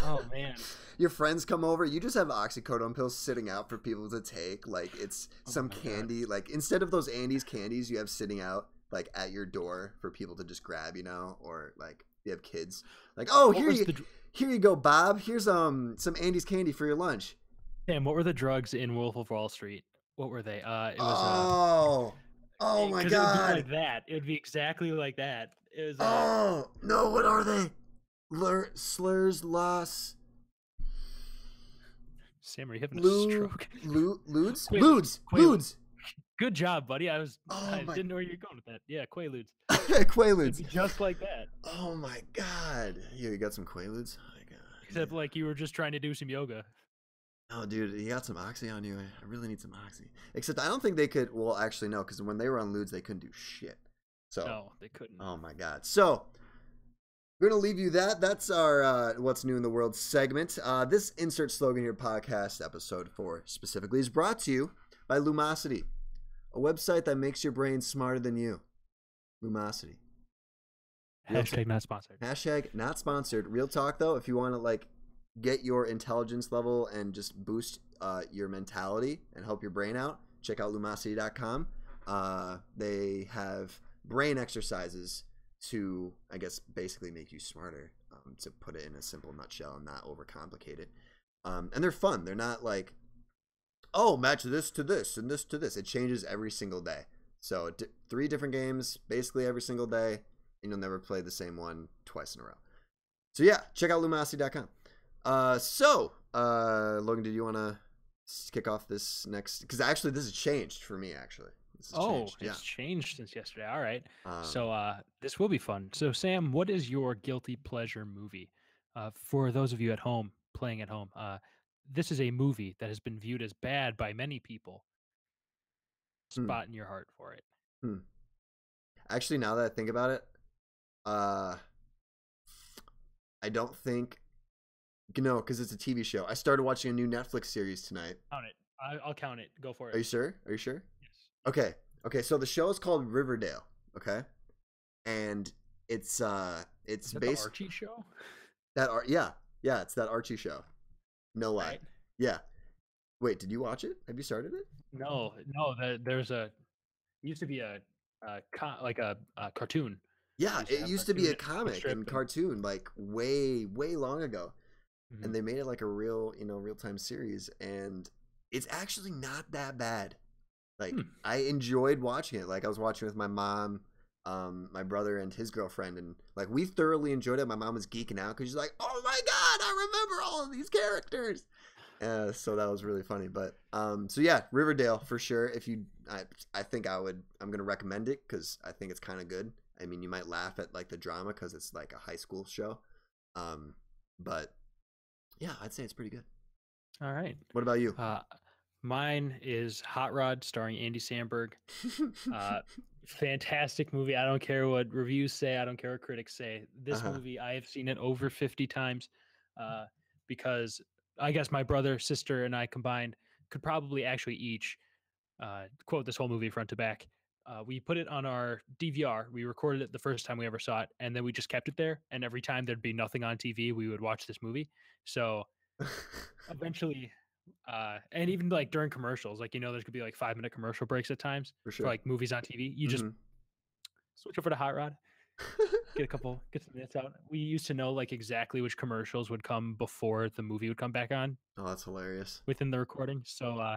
Oh man. Your friends come over, you just have oxycodone pills sitting out for people to take, like it's some candy. God. Like instead of those Andes candies you have sitting out like at your door for people to just grab, you know, or like you have kids. Like, oh, here you go, Bob. Here's some Andes candy for your lunch. Damn, what were the drugs in Wolf of Wall Street? What were they? It was oh my god. It would be like that. It would be exactly like that. It was no, what are they? Slurs, loss. Sam, are you having a stroke? Ludes? Ludes. Good job, buddy. Oh I my didn't know where you're going with that. Yeah, Quaaludes. It'd Quaaludes. be just like that. Oh my god. You got some Quaaludes? Oh my god. Except like you were just trying to do some yoga. Oh, dude, you got some Oxy on you. I really need some Oxy. Except I don't think they could. Well, actually, no, because when they were on Ludes, they couldn't do shit. So, No, they couldn't. oh my god. So, we're gonna leave you that. That's our "What's New in the World" segment. This insert slogan here podcast episode 4 specifically is brought to you by Lumosity, a website that makes your brain smarter than you. Lumosity. Hashtag not sponsored. Hashtag not sponsored. Real talk though, if you want to like get your intelligence level and just boost your mentality and help your brain out, check out lumosity.com. They have brain exercises to, I guess, basically make you smarter, to put it in a simple nutshell and not overcomplicate it. And they're fun. They're not like, oh, match this to this and this to this. It changes every single day. So 3 different games basically every single day, and you'll never play the same one twice in a row. So yeah, check out lumosity.com. Logan, did you want to kick off this next? Because actually, this has changed for me. Actually, this has changed. It's changed since yesterday. All right. So This will be fun. So, Sam, what is your guilty pleasure movie? For those of you at home playing at home, this is a movie that has been viewed as bad by many people. Spot in your heart for it. Actually, now that I think about it, I don't think. No, because it's a TV show. I started watching a new Netflix series tonight. Count it. I'll count it. Go for it. Are you sure? Are you sure? Yes. Okay. Okay. So the show is called Riverdale. Okay, and it's Is that the Archie show? Yeah, it's that Archie show. No lie. Right. Yeah. Wait, did you watch it? Have you started it? No. There's a. It used to be a cartoon. Yeah, it used to be a comic and cartoon like way long ago. And they made it like a real time series, and it's actually not that bad. Like I enjoyed watching it. Like I was watching with my mom, my brother and his girlfriend, and like we thoroughly enjoyed it. My mom was geeking out because she's like, "Oh my god, I remember all of these characters." So that was really funny. But so yeah, Riverdale for sure. If you, I think I'm gonna recommend it because I think it's kind of good. I mean, you might laugh at like the drama because it's like a high school show, but yeah, I'd say it's pretty good. All right. What about you? Mine is Hot Rod, starring Andy Samberg. Fantastic movie. I don't care what reviews say. I don't care what critics say. This movie, I have seen it over 50 times because I guess my brother, sister, and I combined could probably actually each quote this whole movie front to back. We put it on our DVR. We recorded it the first time we ever saw it, and then we just kept it there. And every time there'd be nothing on TV, we would watch this movie. So eventually, and even like during commercials, like there's could be like 5-minute commercial breaks at times for sure. For like movies on TV. You just switch over to Hot Rod, get some minutes out. We used to know like exactly which commercials would come before the movie would come back on. Oh, that's hilarious. Within the recording. So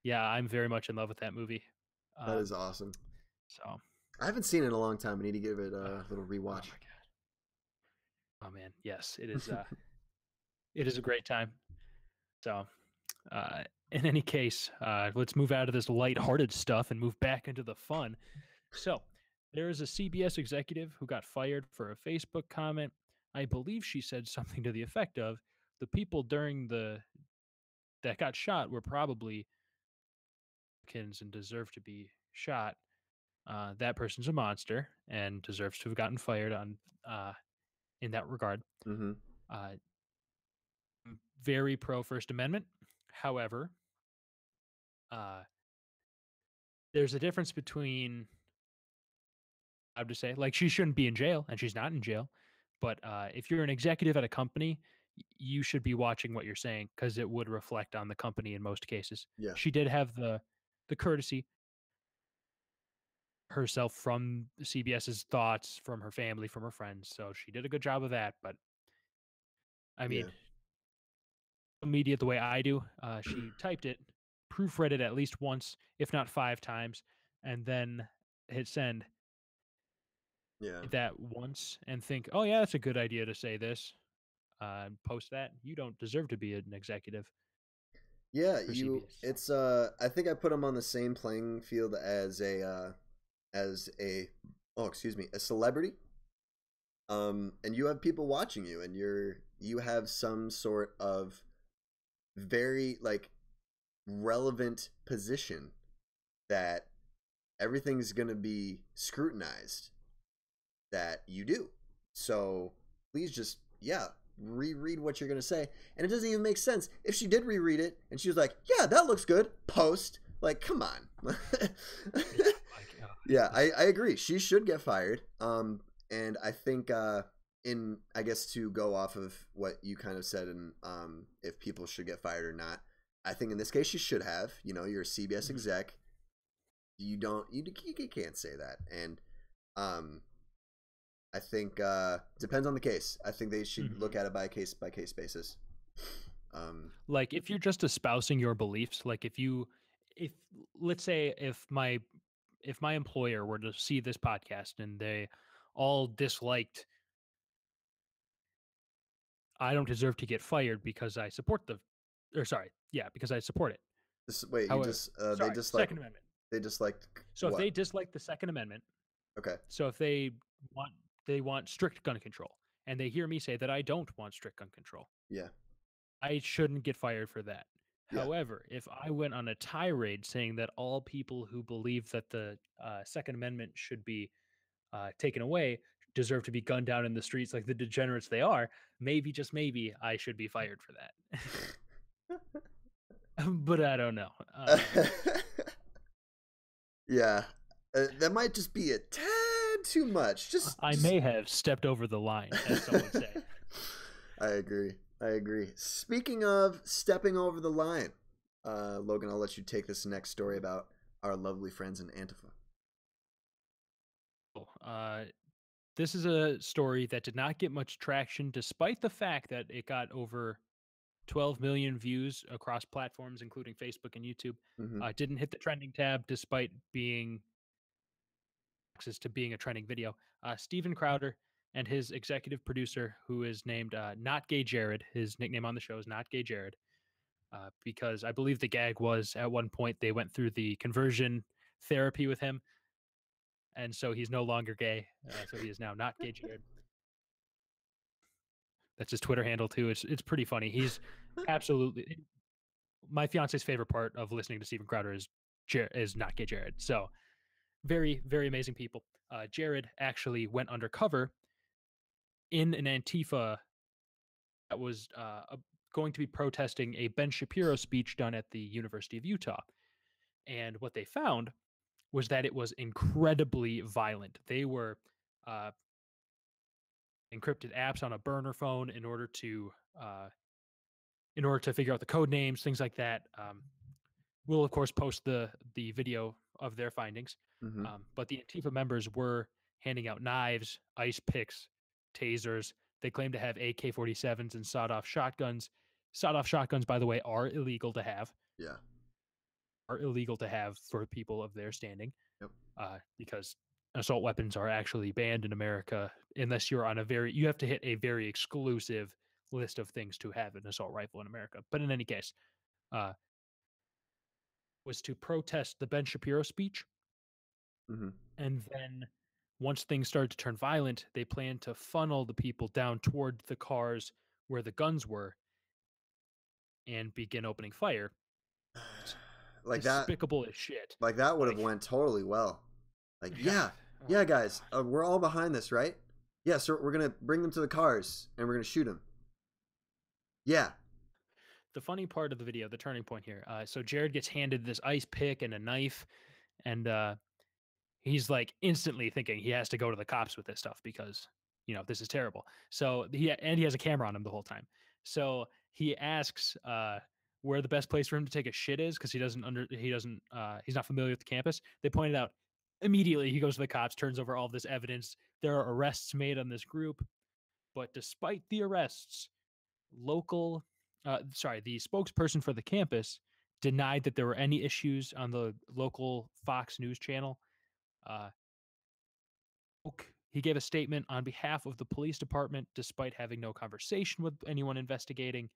yeah, I'm very much in love with that movie. That is awesome. So I haven't seen it in a long time. I need to give it a little rewatch. Oh my god. Oh man, yes, it is. It is a great time. So, in any case, let's move out of this lighthearted stuff and move back into the fun. So, there is a CBS executive who got fired for a Facebook comment. I believe she said something to the effect of, "The people that got shot were probably Americans and deserve to be shot. That person's a monster and deserves to have gotten fired on in that regard." Very pro First Amendment. However, there's a difference between, I would say, like she shouldn't be in jail, and she's not in jail. But if you're an executive at a company, you should be watching what you're saying because it would reflect on the company in most cases. Yeah, she did have the courtesy herself from CBS's thoughts, from her family, from her friends. So she did a good job of that. But I mean, media the way I do, she typed it, proofread it at least once, if not 5 times, and then hit send. Yeah. That once and think, oh yeah, that's a good idea to say this. Post that. You don't deserve to be an executive. Yeah, for you. CBS. So. It's I think I put him on the same playing field as a oh excuse me a celebrity. And you have people watching you, and you have some sort of very like relevant position that everything's gonna be scrutinized that you do. So please just reread what you're gonna say. And it doesn't even make sense. If she did reread it and she was like, yeah, that looks good, post. Like, come on. Yeah, like Yeah, this. I agree. She should get fired. And I think in I guess to go off of what you kind of said and if people should get fired or not, I think in this case she should have. You know, you're a CBS Mhm. exec. You can't say that. And um I think depends on the case. I think they should look Mhm. at it by case basis. Um, Like if you're just espousing your beliefs, like if let's say if my employer were to see this podcast and they all disliked, I don't deserve to get fired because I support the, or sorry, yeah, because I support it. wait, you However, just they sorry, dislike Second Amendment. they disliked So if what? they dislike the Second Amendment, Okay, so if want they want strict gun control, and they hear me say that I don't want strict gun control, yeah, I shouldn't get fired for that. yeah. However, if I went on a tirade saying that all people who believe that the Second Amendment should be taken away deserve to be gunned down in the streets like the degenerates they are, maybe, just maybe, I should be fired for that. But I don't know. Yeah, that might just be a tad too much. I Just. may have stepped over the line, as some would say. I agree. I agree. Speaking of stepping over the line, Logan, I'll let you take this next story about our lovely friends in Antifa. Uh, this is a story that did not get much traction, despite the fact that it got over 12 million views across platforms, including Facebook and YouTube. Mm-hmm. Didn't hit the trending tab despite being access to being a trending video. Steven Crowder and his executive producer, who is named Not Gay Jared, his nickname on the show is Not Gay Jared, because I believe the gag was at one point they went through the conversion therapy with him, and so he's no longer gay. So he is now Not Gay Jared. That's his Twitter handle too. It's pretty funny. He's absolutely my fiance's favorite part of listening to Steven Crowder is Not Gay Jared. So very, very amazing people. Jared actually went undercover in an Antifa that was going to be protesting a Ben Shapiro speech done at the University of Utah. And what they found was that it was incredibly violent. They were uh, encrypted apps on a burner phone uh, in order to figure out the code names, things like that. We'll of course post the video of their findings. Mm-hmm. But the Antifa members were handing out knives, ice picks, tasers. They claim to have AK-47s and sawed-off shotguns. Sawed-off shotguns, by the way, are illegal to have. Yeah. Are illegal to have for people of their standing, Yep. because assault weapons are actually banned in America unless you're on you have to hit a very exclusive list of things to have an assault rifle in America. But in any case, uh, was to protest the Ben Shapiro speech. Mm-hmm. And then once things started to turn violent, they planned to funnel the people down toward the cars where the guns were and begin opening fire. It's like that. despicable as shit. Like that would have Like, went totally well. Like yeah. yeah, Oh yeah, my guys, god. we're all behind this, right? Yeah, so we're gonna bring them to the cars and we're gonna shoot them. Yeah. The funny part of the video, the turning point here. So Jared gets handed this ice pick and a knife, and he's like instantly thinking he has to go to the cops with this stuff because this is terrible. So he has a camera on him the whole time. So he asks where the best place for him to take a shit is because he's not familiar with the campus. They pointed out immediately. He goes to the cops, turns over all of this evidence. There are arrests made on this group, but despite the arrests, the spokesperson for the campus denied that there were any issues on the local Fox News channel. Uh, he gave a statement on behalf of the police department despite having no conversation with anyone investigating.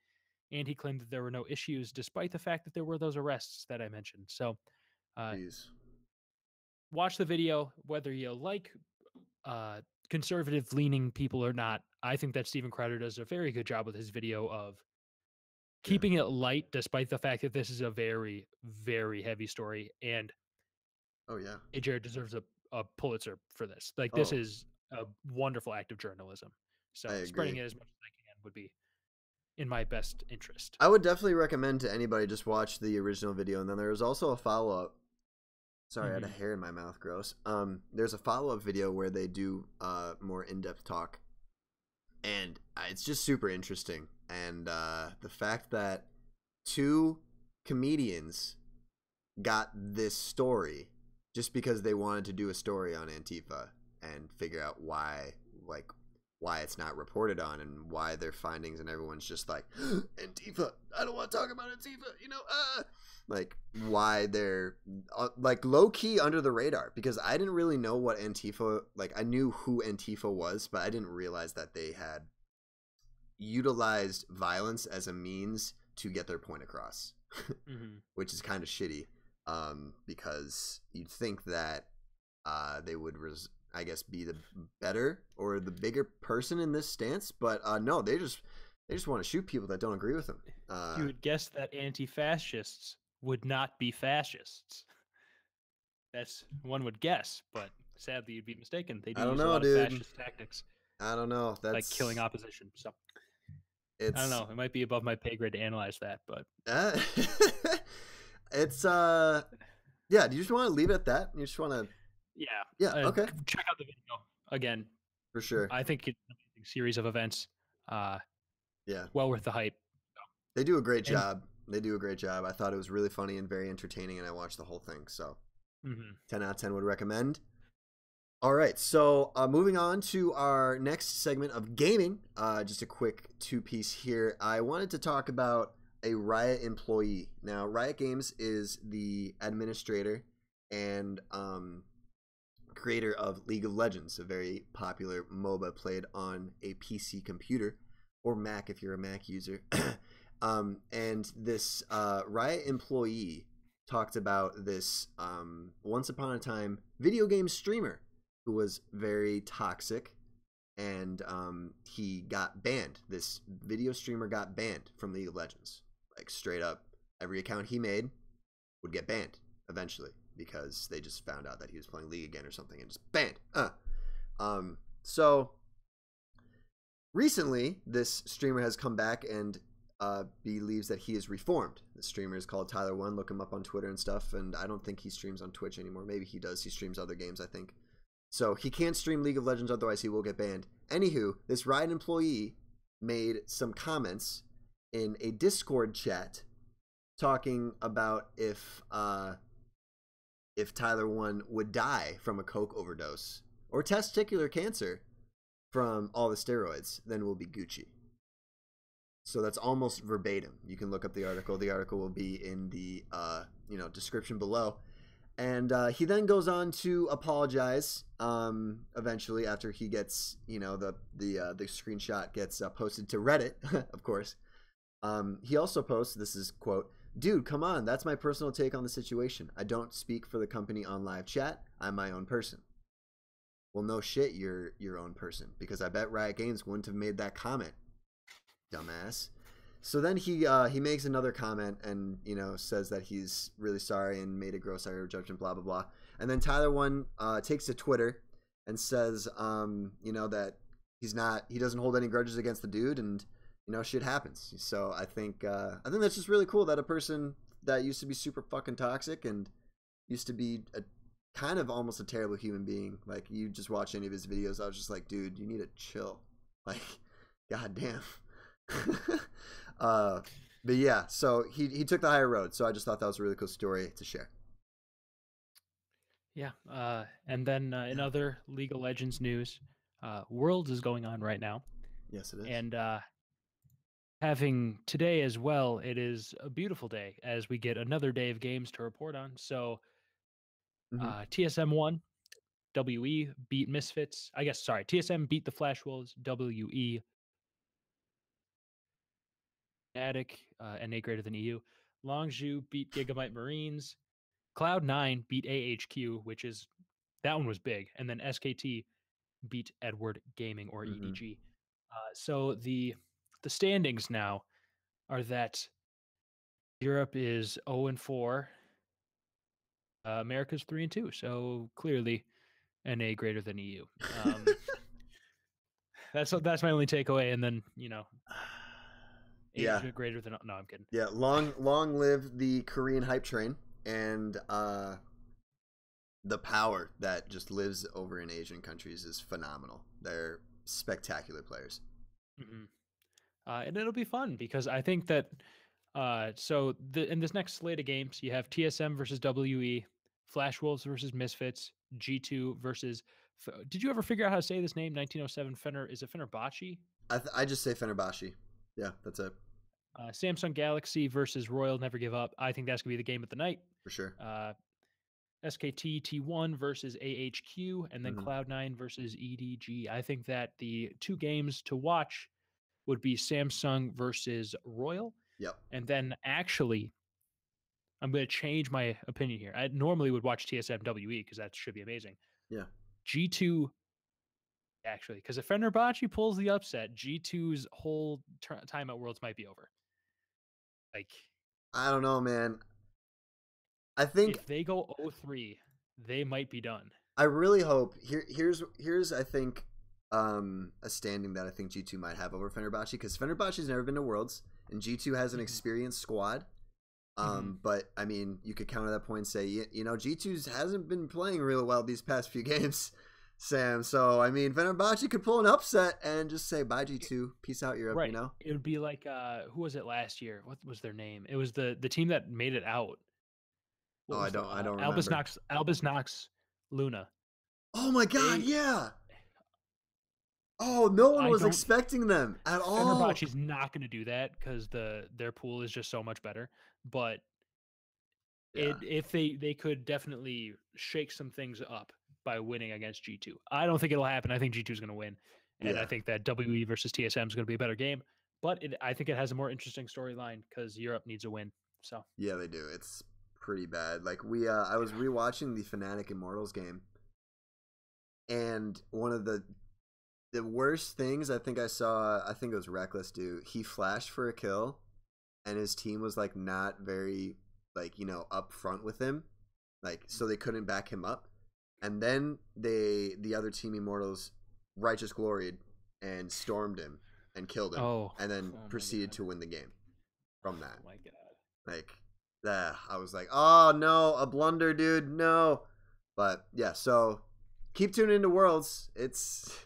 and he claimed that there were no issues despite the fact that there were those arrests that I mentioned. So, uh, Jeez. watch the video, whether you like uh, conservative leaning people or not. I think that Steven Crowder does a very good job with his video of Yeah. keeping it light, despite the fact that this is a very, very heavy story. And Oh yeah. Jared deserves a Pulitzer for this. Like, this Oh, is a wonderful act of journalism. I So, spreading agree. it as much as I can would be in my best interest. I would definitely recommend to anybody just watch the original video, and then there was also a follow up. Sorry, I had a Mhm. hair in my mouth. Gross. There's a follow up video where they do more in depth talk, and it's just super interesting. And the fact that two comedians got this story just because they wanted to do a story on Antifa and figure out why, like, why it's not reported on and why their findings, and everyone's just like, Antifa, I don't want to talk about Antifa, like why they're like low key under the radar, because I didn't really know what Antifa, like I knew who Antifa was, but I didn't realize that they had utilized violence as a means to get their point across, Mhm. which is kind of shitty, because you'd think that they would, I guess, be the better or the bigger person in this stance, but no, they just want to shoot people that don't agree with them. You would guess that anti-fascists would not be fascists. That's one would guess, but sadly you'd be mistaken. They do I don't use a know, lot of dude. fascist tactics, I don't know. like killing That's opposition. So I don't it's know. It might be above my pay grade to analyze that, but uh, it's yeah. Do you just want to leave it at that? You just want to yeah, yeah. Okay, check out the video again. for sure. I think it's an amazing series of events. Uh, Yeah, well worth the hype. they do a great And job. They do a great job. I thought it was really funny and very entertaining, and I watched the whole thing. So mhm. 10 out of 10 would recommend. All right, so moving on to our next segment of gaming. Just a quick two-piece here. I wanted to talk about a Riot employee. Now, Riot Games is the administrator and creator of League of Legends, a very popular MOBA played on a PC computer or Mac if you're a Mac user. And this Riot employee talked about this once upon a time video game streamer who was very toxic, and he got banned. This video streamer got banned from League of Legends. Like straight up, every account he made would get banned eventually because they just found out that he was playing League again or something and just banned. So recently, this streamer has come back and believes that he is reformed. The streamer is called Tyler1. Look him up on Twitter and stuff. And I don't think he streams on Twitch anymore. Maybe he does. He streams other games, I think. So he can't stream League of Legends, otherwise he will get banned. Anywho, this Riot employee made some comments in a Discord chat talking about if Tyler1 would die from a coke overdose or testicular cancer from all the steroids, then we'll be Gucci. So that's almost verbatim. You can look up the article. The article will be in the description below. And he then goes on to apologize eventually after he gets, the screenshot gets posted to Reddit, of course. He also posts, this is quote, "Dude, come on, that's my personal take on the situation. I don't speak for the company on live chat. I'm my own person." Well, no shit, you're your own person, because I bet Riot Games wouldn't have made that comment, dumbass. So then he makes another comment and says that he's really sorry and made a gross error of judgment, blah blah blah. And then Tyler1 takes to Twitter and says that he doesn't hold any grudges against the dude, and shit happens. So I think that's just really cool that a person that used to be super fucking toxic and used to be a kind of almost a terrible human being, like you just watch any of his videos, I was just like, dude, you need to chill, like, goddamn. But yeah, so he took the higher road. So I just thought that was a really cool story to share. Yeah. And then in Yeah. other League of Legends news, Worlds is going on right now. Yes, it is. And having today as well, it is a beautiful day as we get another day of games to report on. So Mm-hmm. TSM won, WE beat Misfits. I guess, sorry, TSM beat the Flash Wolves, WE Fnatic, NA greater than EU. Longzhu beat Gigabyte Marines. Cloud9 beat AHQ, that one was big. And then SKT beat Edward Gaming or Hmm. EDG. So the standings now are that Europe is 0-4, America's 3-2. So clearly, NA greater than EU. That's my only takeaway. And then Yeah. Asia greater than. No, I'm kidding. Yeah. Long live the Korean hype train and the power that just lives over in Asian countries is phenomenal. They're spectacular players. Mm-hmm. And it'll be fun because I think that in this next slate of games, you have TSM versus WE, Flash Wolves versus Misfits, G2 versus. Did you ever figure out how to say this name? 1907 is it Fenerbahce? I just say Fenerbahce. Yeah, that's it. Samsung Galaxy versus Royal Never Give Up. I think that's gonna be the game of the night. For sure. SKT T1 versus AHQ, and then Mhm. Cloud9 versus EDG. I think that the two games to watch would be Samsung versus Royal. Yep. And then actually, I'm going to change my opinion here. I normally would watch TSM WE because that should be amazing. Yeah. G2, actually, because if Fenerbahce pulls the upset, G2's whole time at Worlds might be over. Like, I don't know, man. I think if they go 0-3, they might be done. I really hope here's I think a standing that I think G2 might have over Fenerbahce because Fenerbahce's never been to Worlds and G2 has an experienced squad. But I mean, you could counter that point and say, G2's hasn't been playing real well these past few games, Sam. So I mean, Fenerbahce could pull an upset and just say, "Bye, G2, peace out, Europe." Right. It would be like who was it last year? What was their name? It was the team that made it out. I don't remember. Albus Nox Luna. Oh my God! Yeah. Oh, no one was expecting them at all. Fenerbahce's not going to do that because their pool is just so much better. But if they could definitely shake some things up by winning against G2. I don't think it'll happen. I think G2 is going to win, and I think that WE versus TSM is going to be a better game. But I think it has a more interesting storyline because Europe needs a win. So yeah, they do. It's pretty bad. Like I was rewatching the Fnatic Immortals game, and one of the worst things I think I saw, I think it was Reckless do. He flashed for a kill, and his team was like not very up front with him, like so they couldn't back him up, and then the other team Immortals righteous gloried and stormed him and killed him, and then proceeded to win the game from that. Oh my God! Like I was like, oh no, a blunder, dude, no. But yeah, so keep tuning into Worlds. It's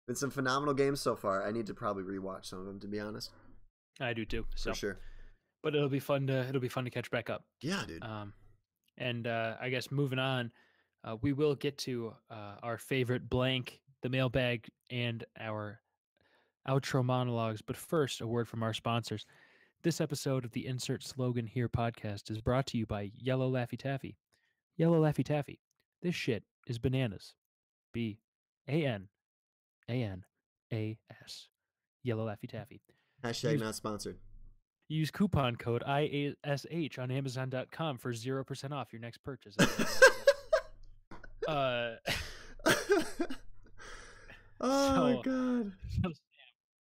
been some phenomenal games so far. I need to probably rewatch some of them, to be honest. I do too. So. For sure. But it'll be fun to catch back up. Yeah, dude. And I guess moving on, we will get to our favorite blank, the mailbag, and our outro monologues. But first, a word from our sponsors. This episode of the Insert Slogan Here podcast is brought to you by Yellow Laffy Taffy. Yellow Laffy Taffy. This shit is bananas. BANANAS. Yellow Laffy Taffy. Hashtag not sponsored. Use coupon code IASH on Amazon.com for 0% off your next purchase. My God.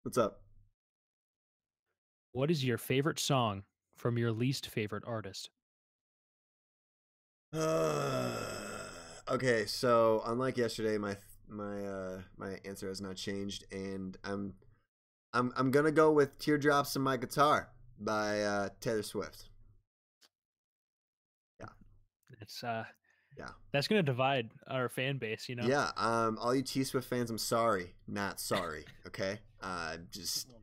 What's up? What is your favorite song from your least favorite artist? Okay, so unlike yesterday, my answer has not changed, and I'm gonna go with "Teardrops in My Guitar" by Taylor Swift. Yeah, it's that's gonna divide our fan base, Yeah, all you T Swift fans, I'm sorry, not sorry. Okay, just. Oh my God.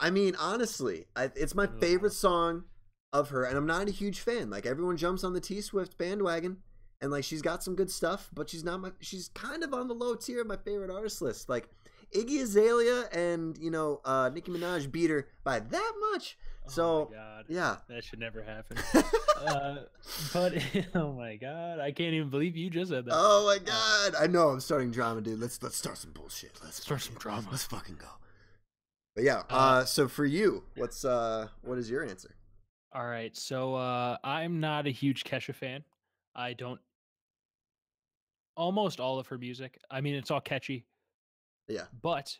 I mean, honestly, it's my favorite song of her, and I'm not a huge fan. Like everyone jumps on the T Swift bandwagon, and like she's got some good stuff, but she's kind of on the low tier of my favorite artist list. Like Iggy Azalea and Nicki Minaj beat her by that much. So my God. Yeah, that should never happen. But oh my God, I can't even believe you just said that. Oh my God, I know I'm starting drama, dude. Let's start some bullshit. Let's start some drama. Let's fucking go. But yeah, Uh, so for you, what is your answer? all right. So I'm not a huge Kesha fan. I don't almost all of her music. I mean, it's all catchy, Yeah. but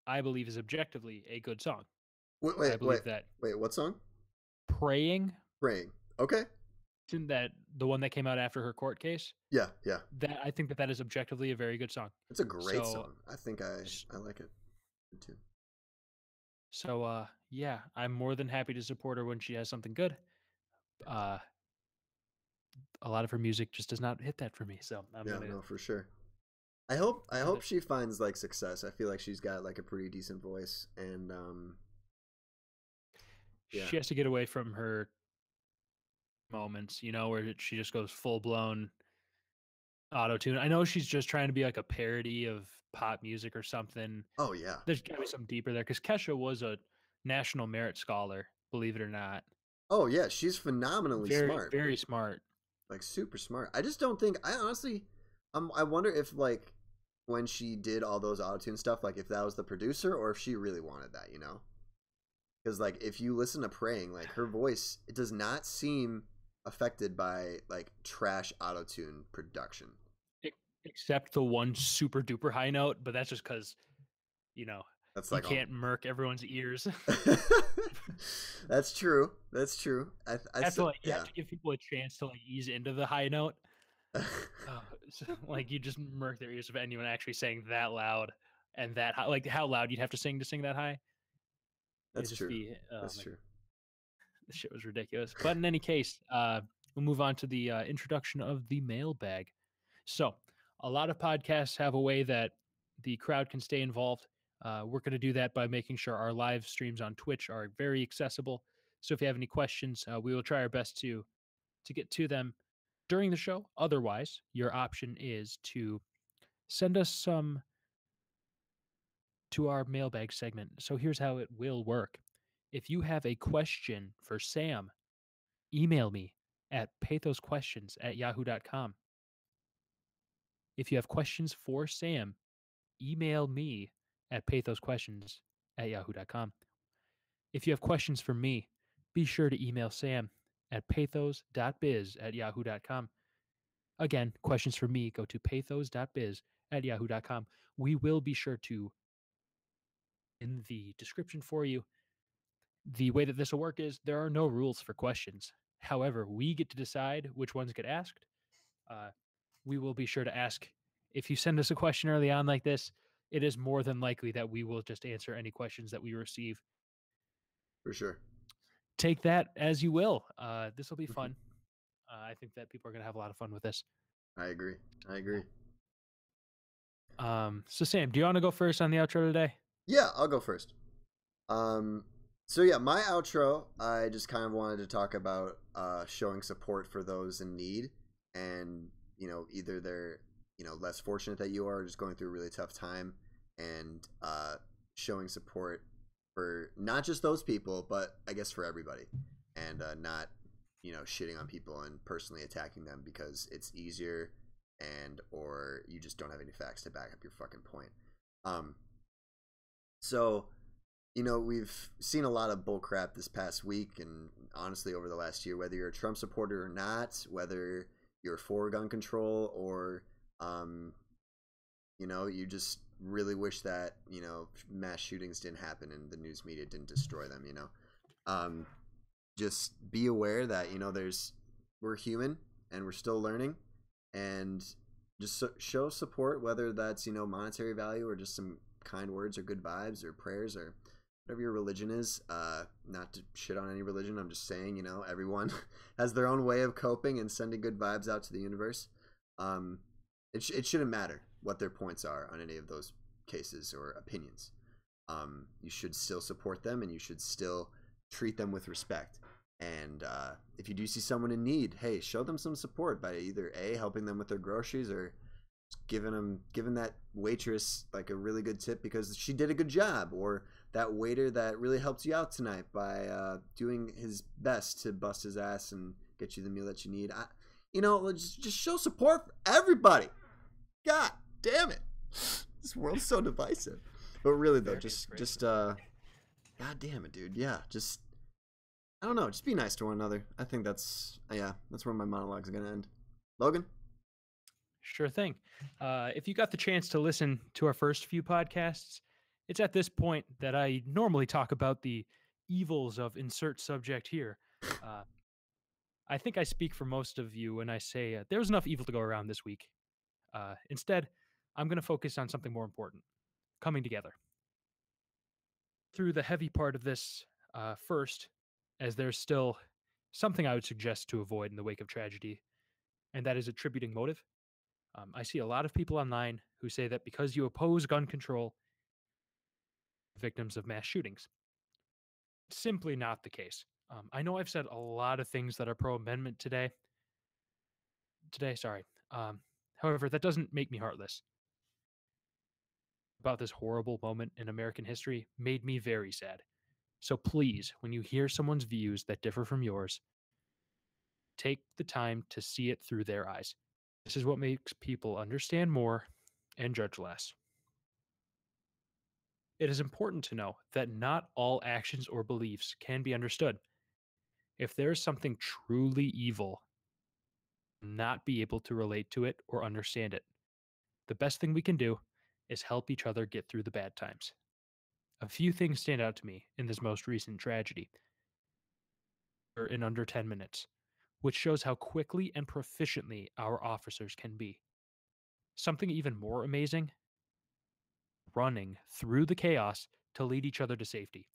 I believe is objectively a good song. Wait, I wait, wait, believe that wait. What song? "Praying," Praying. Okay. isn't that the one that came out after her court case? Yeah, yeah. That I think that that is objectively a very good song. It's a great So song. I think s- I like it too. yeah, I'm more than happy to support her when she has something good. Uh, a lot of her music just does not hit that for me. So I'm Yeah, gonna no, for sure. I give hope it. she finds like success. I feel like she's got like a pretty decent voice, and yeah. She has to get away from her moments, where she just goes full blown auto tune. I know she's just trying to be like a parody of pop music or something. Oh yeah. There's got to be something deeper there because Kesha was a national merit scholar, believe it or not. Oh yeah. She's phenomenally Very, smart. very smart. Like super smart. I just don't think. I honestly, I wonder if like when she did all those autotune stuff, like if that was the producer or if she really wanted that, you know? Because like if you listen to Praying, like her voice, it does not seem affected by like trash autotune production. E- Except the one super duper high note, but that's just because, you know, That's you like all. can't murk everyone's ears. That's true. That's true. That's like you have Yeah. to give people a chance to like ease into the high note. So, like you just murk their ears of anyone actually saying that loud and that high. Like how loud you'd have to sing that high. It'd That's just true. be That's my true. the shit was ridiculous. But in any case, we'll move on to the introduction of the mailbag. So, a lot of podcasts have a way that the crowd can stay involved. We're going to do that by making sure our live streams on Twitch are very accessible. So, if you have any questions, we will try our best to get to them during the show. Otherwise, your option is to send us some to our mailbag segment. So, here's how it will work. If you have a question for Sam, email me at pathosquestions@yahoo.com. If you have questions for Sam, email me at pathosquestions@yahoo.com. If you have questions for me, be sure to email Sam at pathos.biz@yahoo.com. Again, questions for me, go to pathos.biz@yahoo.com. We will be sure to, in the description for you, the way that this will work is there are no rules for questions. However, we get to decide which ones get asked. Uh, we will be sure to ask if you send us a question early on like this. It is more than likely that we will just answer any questions that we receive. For sure. Take that as you will. This will be fun. I think that people are going to have a lot of fun with this. I agree. I agree. So Sam, do you want to go first on the outro today? Yeah, I'll go first. Um, so yeah, my outro, I just kind of wanted to talk about showing support for those in need, and either they're less fortunate that you are, just going through a really tough time, and showing support for not just those people, but I guess for everybody, and not shitting on people and personally attacking them because it's easier, and or you just don't have any facts to back up your fucking point. Um, so we've seen a lot of bullcrap this past week and honestly over the last year, whether you're a Trump supporter or not, whether you're for gun control or, you just really wish that, mass shootings didn't happen and the news media didn't destroy them, just be aware that, we're human and we're still learning, and just show support, whether that's, monetary value or just some kind words or good vibes or prayers or whatever your religion is. Not to shit on any religion, I'm just saying, everyone has their own way of coping and sending good vibes out to the universe. It shouldn't matter what their points are on any of those cases or opinions. You should still support them and you should still treat them with respect. And if you do see someone in need, hey, show them some support by either helping them with their groceries or giving that waitress like a really good tip because she did a good job, or that waiter that really helped you out tonight by doing his best to bust his ass and get you the meal that you need. Just show support for everybody. God damn it, this world's so divisive. But really though, Very just inspirational. just God damn it, dude. Yeah, just I don't know. Just be nice to one another. I think that's where my monologue's gonna end. Logan. Sure thing. If you got the chance to listen to our first few podcasts, it's at this point that I normally talk about the evils of insert subject here. Uh, I think I speak for most of you when I say there was enough evil to go around this week. Instead, I'm going to focus on something more important: coming together. Through the heavy part of this first, as there's still something I would suggest to avoid in the wake of tragedy, and that is attributing motive. I see a lot of people online who say that because you oppose gun control, victims of mass shootings. Simply not the case. I know I've said a lot of things that are pro amendment today. Sorry. However, that doesn't make me heartless. About this horrible moment in American history made me very sad. So please, when you hear someone's views that differ from yours, take the time to see it through their eyes. This is what makes people understand more and judge less. It is important to know that not all actions or beliefs can be understood. If there is something truly evil, not be able to relate to it or understand it. The best thing we can do is help each other get through the bad times. A few things stand out to me in this most recent tragedy, or in under 10 minutes, which shows how quickly and proficiently our officers can be. Something even more amazing: running through the chaos to lead each other to safety.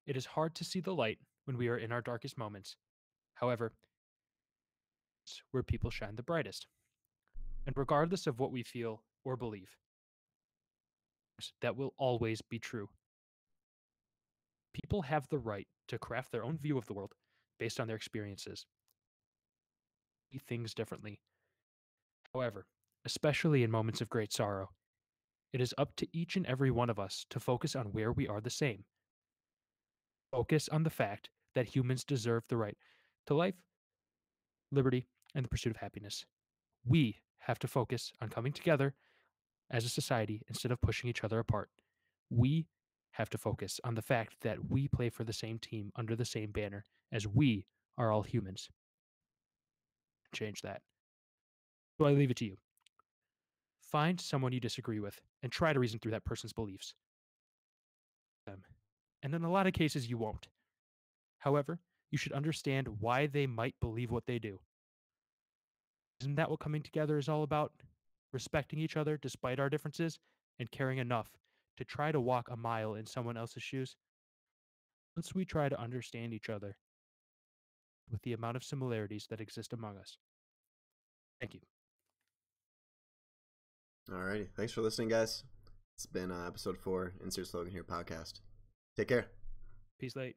It is hard to see the light when we are in our darkest moments. However, it's where people shine the brightest. And regardless of what we feel or believe, that will always be true. People have the right to craft their own view of the world based on their experiences, see things differently. However, especially in moments of great sorrow, it is up to each and every one of us to focus on where we are the same. Focus on the fact that humans deserve the right to life, liberty, and the pursuit of happiness. We have to focus on coming together as a society instead of pushing each other apart. We have to focus on the fact that we play for the same team under the same banner, as we are all humans. Change that. So I leave it to you. Find someone you disagree with and try to reason through that person's beliefs. And in a lot of cases, you won't. However, you should understand why they might believe what they do. Isn't that what coming together is all about? Respecting each other despite our differences and caring enough to try to walk a mile in someone else's shoes? Once we try to understand each other with the amount of similarities that exist among us. Thank you. Alrighty. Thanks for listening, guys. It's been episode 4, Insert Slogan Here podcast. Take care. Peace late.